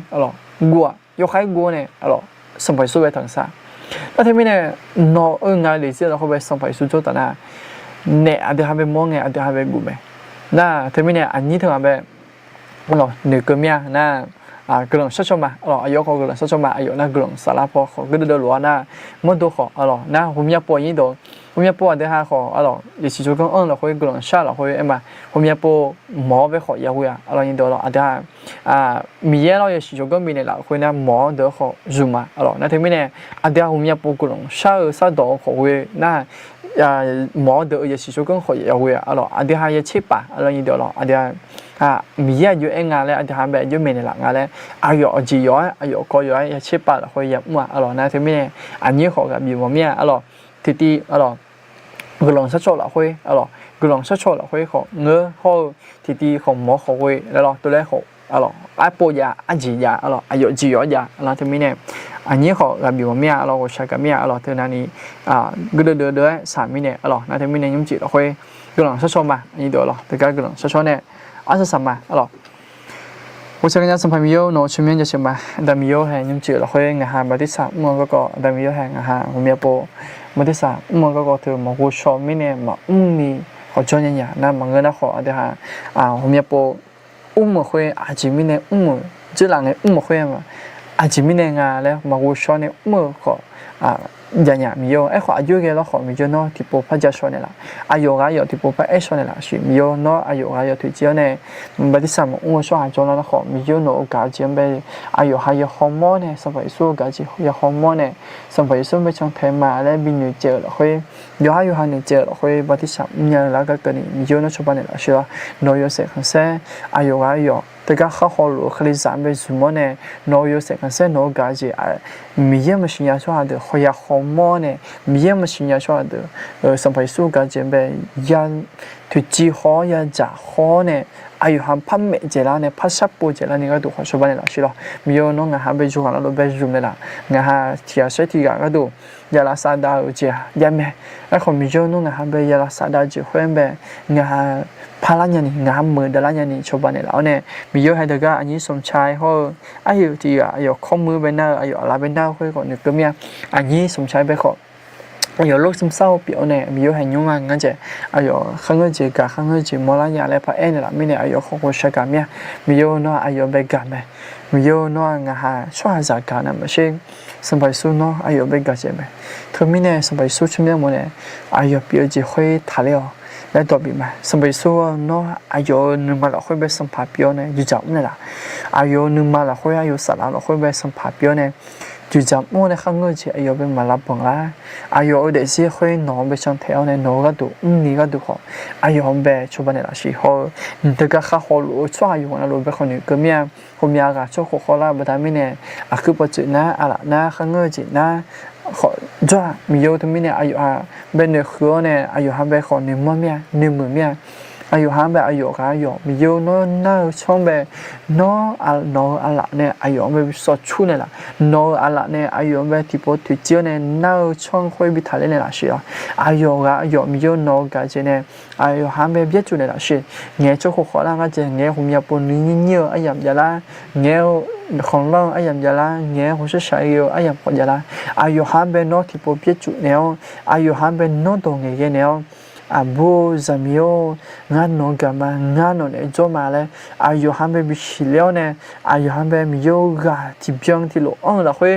กูยกให้กูเนี่ยสมัยสู้เป็นทั้งสามแล้วที่ไม่เนี่ยน้องงานเลยสิเราคุยเป็นสมัยสู้จุดนั้นเนี่ยอาจจะทำเป็นโมงเนี่ยอาจจะทำเป็นกูไหมน่าที่ไม่เนี่ยอันนี้ถึงทำเป็นหนึ่งก็มีน่ากลุ่มชดมาอายุเขากลุ่มชดมาอายุน่ากลุ่มสารพัดเขาก็เดินล้วนมันดูเขาน่าผมอยากปวดยิ่งโดผมอยากปวดเดี๋ยวเขาดิฉันจะก็เราคุยกลุ่มชาเราคุยผมอยากปวดหมอไปขอยาคุยยิ่งโดเดี๋ยวมีเราดิฉันก็มีเนี่ยเราคุยหมอเดี๋ยวเขาจุมานั่นที่ไม่เนี่ยเดี๋ยวผมอยากปวดกลุ่มชาโดเขาคุยหมอเดี๋ยวดิฉันก็ขอยาคุยเดี๋ยวให้เช็บปะยิ่งโดเดี๋ยวมีอยู่เองงานแล้วอาจจะทำแบบยุ่งเมนหลังงานแล้วอายุจีย้อยอายุก็ย้อยเชื่อป่ะเราคุยยับมั่วนะที่ไม่เนี่ยอันนี้เขากับบีมมีที่กลองชัดโชว์เราคุยกลองชัดโชว์เราคุยเขาเงื้อเขาที่ของหมอเขาคุยแล้วตัวแรกเขาไอ้ปวยาจียาอายุจีย้อยาที่ไม่เนี่ยอันนี้เขากับบีมมีเราใช้กับมีเท่านั้นนี้ก็เดือดสามมิเนี่ยนะที่ไม่เนี่ยยุ่งจีเราคุยกลองชัดโชว์มาอันนี้เดี๋ยวแต่การกลองชัดโชว์เนี่ย什么？我这个人是朋友，拿出面就是嘛，但没有还你知道会硬哈，没得啥，我个但没有还硬哈，我们不没得啥，我个头嘛，我说明年嘛，年好赚人呀，那么个那好的哈，我们不们会今年这两个会嘛，今年嘞嘛，我说呢个อย่างมีโยไอ้ขวาอายุเกล้าขอมีโยนอที่ปุ๊บพัชชนเนี่ยละอายุก็อยู่ที่ปุ๊บไปเอชเนี่ยละสิมีโยนออายุก็อยู่ที่เจ้าเนี่ยบัดนี้สามอุ้งช่วยหาจนแล้วขอมีโยนอการเจียมไปอายุก็อยู่ฮอร์โมนเนี่ยสมัยสู้การจีอยู่ฮอร์โมนเนี่ยสมัยสู้ไม่ช่างเทมาและบินอยู่เจอแล้วค่อยอยู่ให้อยู่หันเจอแล้วค่อยบัดนี้สามเนี่ยแล้วก็เกิดมีโยนอชอบเนี่ยละสิว่าโนโยเสกขันเซอายุก็อยู่แต่ก็ข้าเขารู้คลิสามเป็นสมมติเนี่ยโนโยเสกขันเซโนการจีมีเยอะมาชิญญาช่วยเดือดเขาอยากฮอร์โมนเนี่ยมีเยอะมาชิญญาช่วยเดือดสมัยสู้การจีเป็นยันทุจีฮอยันจ่าฮอเนี่ยอายุหันพันเมเจริญเนี่ยพัชปูเจริญนี่ก็ดูเขาชอบเนี่ยละสิล่ะมีโยนงหันไปจูกันแล้วไปจูเนี่ยละงาที่อาศัยที่ก็ดูยาลาซาดาอุจยาเมไอ้คนมีโยนงหันไปยาลาซาดาจีเพื่อนไปงาพาลันยันนี่งามือดาลันยันนี่ชอบเนี่ยแล้วเนี่ยมีโยให้เด็กอันนี้สมชายเขาอายุที่อายุข้อมือเป็นหน้าอายุอะไรเป็นหน้าเขาคนนึกก็มีอันนี้สมชายไปเขาอายุโรคซึมเศร้าเปียวเนี่ยมีโยให้ยุ่งงานงั้นจะอายุข้างเงยจีกับข้างเงยจีมอลายาและพระเอ็นเนี่ยละมีเนี่ยอายุของคนชะกันเนี่ยมีโยน้ออายุไปกันไหมมีโยน้องาช่วยจากการนั้นไม่ใช่สมัยสู้น้ออายุไปกันใช่ไหมเธอมีเนี่ยสมัยสู้ชุ่มเนี่ยมันเนี่ยอายุเปียวจีค่อยทะเลาะและตัวบีมาสมัยสู้น้ออายุนึงมาเราค่อยไปสัมผัสเปียวเนี่ยอยู่จับเนี่ยละอายุนึงมาเราค่อยอายุสัตว์เราค่อยไปสัมผัสเปียวเนี่ยอยู่จับมั่วในข้างเงยจีอายุเป็นมาลับบังละอายุเด็กสิค่อยนอนไปช่างเท้าเนี่ยนอนก็ดูนี่ก็ดูเขาอายุแบบชุบเนี่ยละสิเขาแต่ก็ข้าเขารู้ช่วยอายุนะรู้ไปคนนี้ก็มีคนมีอากาศช่วยเขาละบัดนี้เนี่ยคือปัจจุบันนะอะไรนะข้างเงยจีนะเขาจ้ามีโยทั้งนี้เนี่ยอายุเป็นเนื้อเนื้อเนี่ยอายุเป็นคนหนึ่งมือเนี่ย อายุห้าแบบอายุก็อายุมีโยโน่น่าช่องแบบโน่อะไรเนี่ยอายุแบบสดชุ่นเลยล่ะโน่อะไรเนี่ยอายุแบบที่พอถึงเจ้าเนี่ยน่าช่องค่อยบิดทะเลเนี่ยล่ะสิอายุก็อายุมีโยโน่ก็จะเนี่ยอายุห้าแบบเบี้ยจุเนี่ยล่ะสิเงี้ยเจ้าของร้านก็จะเงี้ยผมอยากปนนี้เยอะอายุยาละเงี้ยของเราอายุยาละเงี้ยผมจะใช้เยอะอายุพอยาละอายุห้าแบบโน่ที่พอเบี้ยจุเนี่ยอายุห้าแบบโน่ตรงเงี้ยเนี่ยอาบูซามิโองานนกมางานนเนี่ยจอมาเลยอายุฮันเบบิชิเลวเนี่ยอายุฮันเบมิโยกาที่เบียงที่โลอังละคุย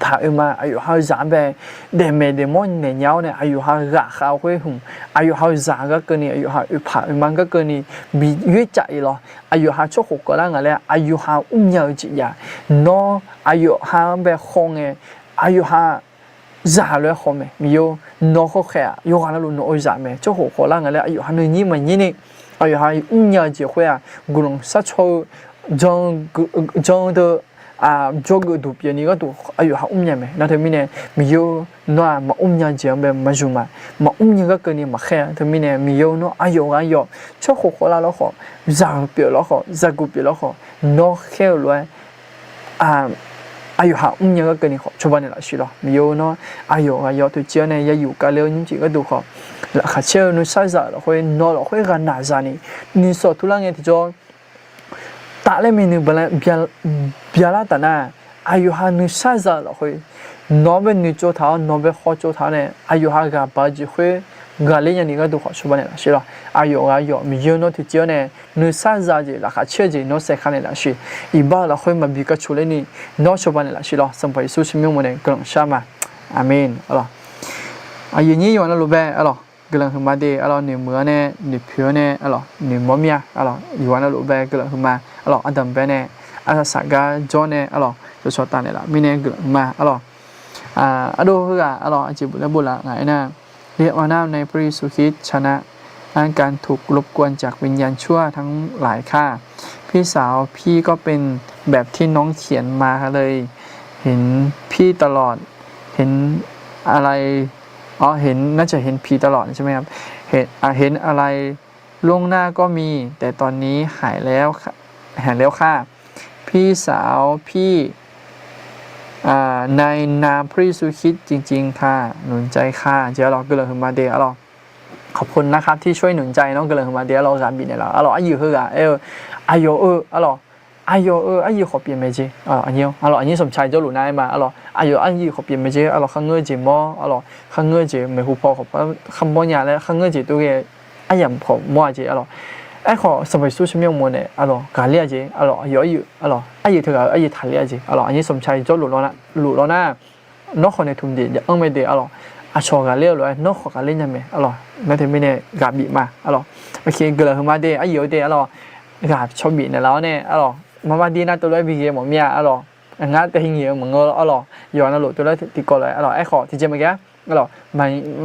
พามาอายุฮันจานเบเดเมเดมอนเนี่ยยาวเนี่ยอายุฮันกะข้าวคุยหุ่มอายุฮันจานก็เกินนี่อายุฮันพามันก็เกินนี่มียืดใจหรออายุฮันชั่วหกก็แล้วไงเลยอายุฮันยาวจียาโนอายุฮันเบคงเออายุฮัน咋了好没？没有脑壳开啊，有可能路脑咋没？这好可能个嘞，哎呦，还能你们你呢？哎呦，还5年结婚啊，可能杀超长的啊，这个都别那个都，哎呦，还5年没？那他们呢？没有那么5年结没没住嘛？么5年个跟你没开，他们呢没有那哎呦，这好可能了好，咋别了好，咋个别了好，脑开了啊。อายุห่างยังก็เกินขอชาวบ้านเนี่ยละสิล่ะมีอยู่เนาะอายุตัวเจ้าเนี่ยยังอยู่กันเลี้ยวยิ่งจีก็ดูขอแล้วข้าเชื่อนุสัยจะเราค่อยนอนเราค่อยกันหนาจานี่นี่สอดทุลังเงี้ยที่จะตาเล่มีนึกเป็นเบียร์ละแต่น่ะอายุห่างนุสัยจะเราค่อยนอนเป็นนึกโจท้านอนเป็นข้อโจท้าเนี่ยอายุห่างกับบาจีค่อยกาเลี้ยงนี่ก็ดูขอชาวบ้านเนี่ยละสิล่ะอายุมีอยู่เนาะที่เจ้าเนี่ยนุสัยจะจีแล้วข้าเชื่อจีนอเสกขันเนี่ยละสิอีบ้าเราค่อยมาบีกับชุเลนี่นอชาวบ้านเนี่ยละสิล่ะสัมผัสสุชิมิวมันเนี่ยกำลังช้ามาอาเมนอะไรอายุนี้อยู่นั่นรู้ไหมอะไรกำลังขึ้นมาดีอะไรหนึ่งมือเนี่ยหนึ่งผิวเนี่ยอะไรหนึ่งมอมีอะไรอยู่นั่นรู้ไหมกำลังขึ้นมาอะไรอันดับเป็นเนี่ยอันสักการจอเนี่ยอะไรจะชดตาเนี่ยละมีเนี่ยกำลังมาอะไรอันดูคืออะไรจีบุระบุละไงนะเรียกว่าน้ำในพระสุขิตชนะการถูกรบกวนจากวิญญาณชั่วทั้งหลายค่าพี่สาวพี่ก็เป็นแบบที่น้องเขียนมาเลยเห็นพี่ตลอดเห็นอะไรเห็นน่าจะเห็นผีตลอดใช่ไหมครับเห็นอะไรล่วงหน้าก็มีแต่ตอนนี้หายแล้วค่ะพี่สาวพี่ในนามพระเยซูคริสต์จริงๆค่ะหนุนใจค่ะเจ้าเราก็เลยมาเดียร์เราขอบคุณนะครับที่ช่วยหนุนใจน้องก็เลยมาเดียร์เราการบินเนี่ยเราอายุคืออายุขอเปลี่ยนไหมจีอันนี้สมชายเจ้าหลุนนายมาอายุขอเปลี่ยนไหมจีข้างเงยจีมอข้างเงยจีไม่หูพอขอบคำบ่นยาแล้วข้างเงยจีตัวเองอย่างผมมั่วจีไอ้ขอสมัยสู้ชิมยงมวยเนี่ยการเลี้ยจีอายุเท่ากับอายุทะเลจีอันนี้สมชายเจ้าหลุดแล้วนะนกคนในทุ่มดีอย่าไม่ดีอาชอการเลี้ยเลยนกขอการเลี้ยยังไงนั่นถึงไม่เนี่ยกาบีมาโอเคเกิดขึ้นมาดีอายุดีกาบชอบบีเนี่ยแล้วเนี่ยมาดีนะตัวเลยบีเกมมีงั้นแต่หิ้งเหี้ยเหมือนย้อนตัวเลยติดก่อนเลยไอ้ขอที่เจมาแก่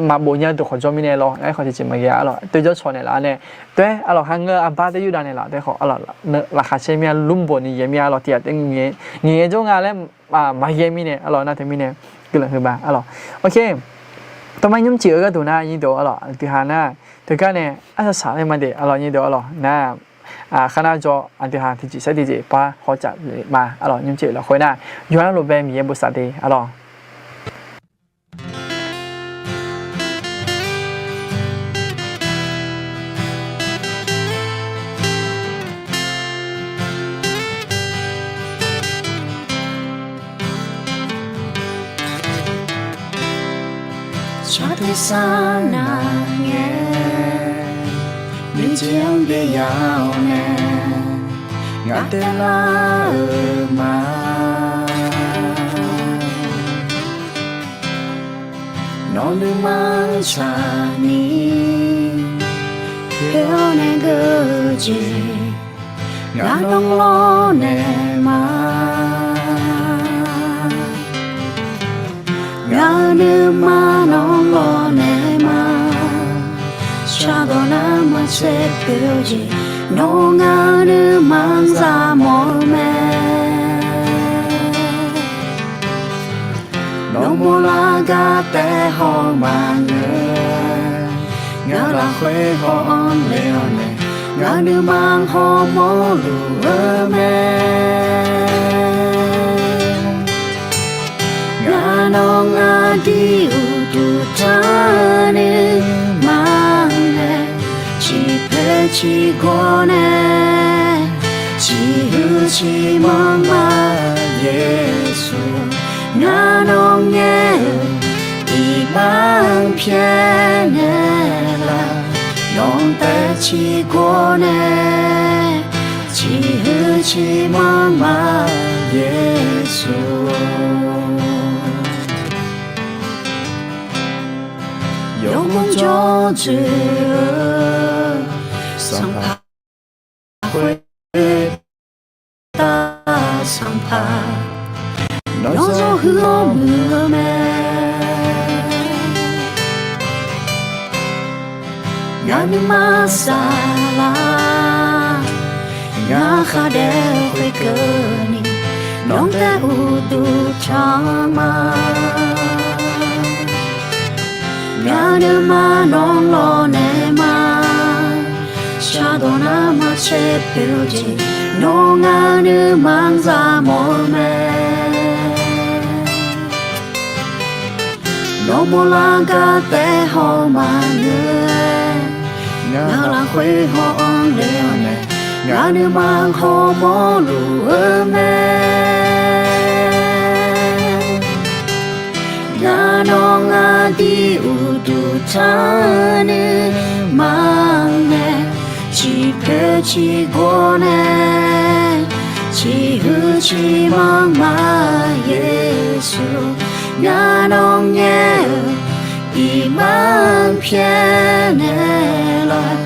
มาโบยตัวขอจอมีเนี่ยไอ้ขอที่เจมาแก่ตัวเจ้าชอเนี่ยแล้วเนี่ยตัวฮังเงออันบ้าได้อยู่ด้านเนี่ยแล้วแต่ขอราคาเชื่อมีลุ่มบนนี่ยังมีเตียดเงี้ยจ้องอะไรมาเยี่ยมีเนี่ยน่าจะมีเนี่ยก็เลยคือบ้าโอเคตอนมันยุ่งเจือก็ตัวน่ายิ่งตัวที่หาหน้าตัวก็เนี่ยอาจจะสาวให้มาเดี๋ยวยิ่งตัวน่าขณะจออันที่หาที่จีเสดีจีป้าเขาจะมายุ่งเจือแล้วค่อยน่าย้อนรูปแบบมีบุษดีชาติสานาเงมีเจียงเดียาวเนงาเตลามาโนลืมมาชานีเพียวเนกจีงาลงโลเนมา가는 만원 보내마 차도나 맛에 표지 농하는 만사 몸에 너무 나가대 허망을 la khơi hòn leo này ngã nữ mang hò mò lùa mẹ ngã nong a đi u tu ta nè mang nè chỉ phê chỉ có nè chỉ hư chỉ mong mà Giêsu ngã nong nhé đi mang phía nè là non ta chỉ có nè chỉ hư chỉ mong mà Giêsu yêu mong cho chữ sang pa quê ta sang pa nói gió hứa mưa mẹ ngã mi ma sa la ngã kha đeo quê cơ ni nong ta u tu chang ma ngã đưa ma non lo nè ma cha đồ na ma che piu ji no ngã đưa mang ra mồ mẹ no mô la ca te ho ma người ngã la khuê ho on leo nè ngã đưa mang ho mô lùa mẹ ngã non ngã đi u tu ta nè mang nè chỉ phê chỉ có nè chỉ hư chỉ mang mà Giêsu ngã non nhé đi mang phía nè là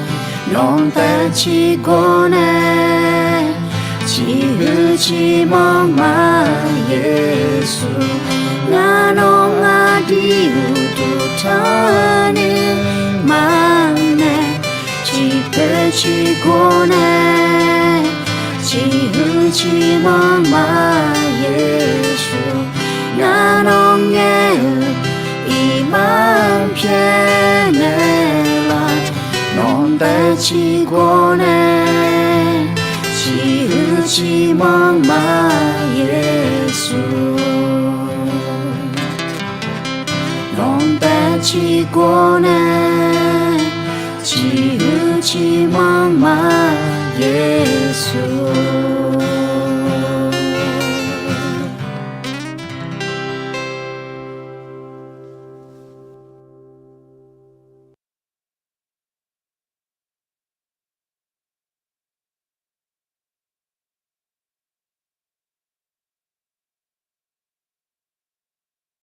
non ta chỉ có nè chỉ hư chỉ mang mà Giêsu ngã non ngã đi u tu ta nè mang nè chỉ phê chỉ có nè chỉ hư chỉ mang mà Giêsu ngã non nhé y mang phía nè là non ta chỉ có nè chỉ hư chỉ mang mà Giêsu non ta chỉ có nè chỉ hư chỉ mang mà Giêsu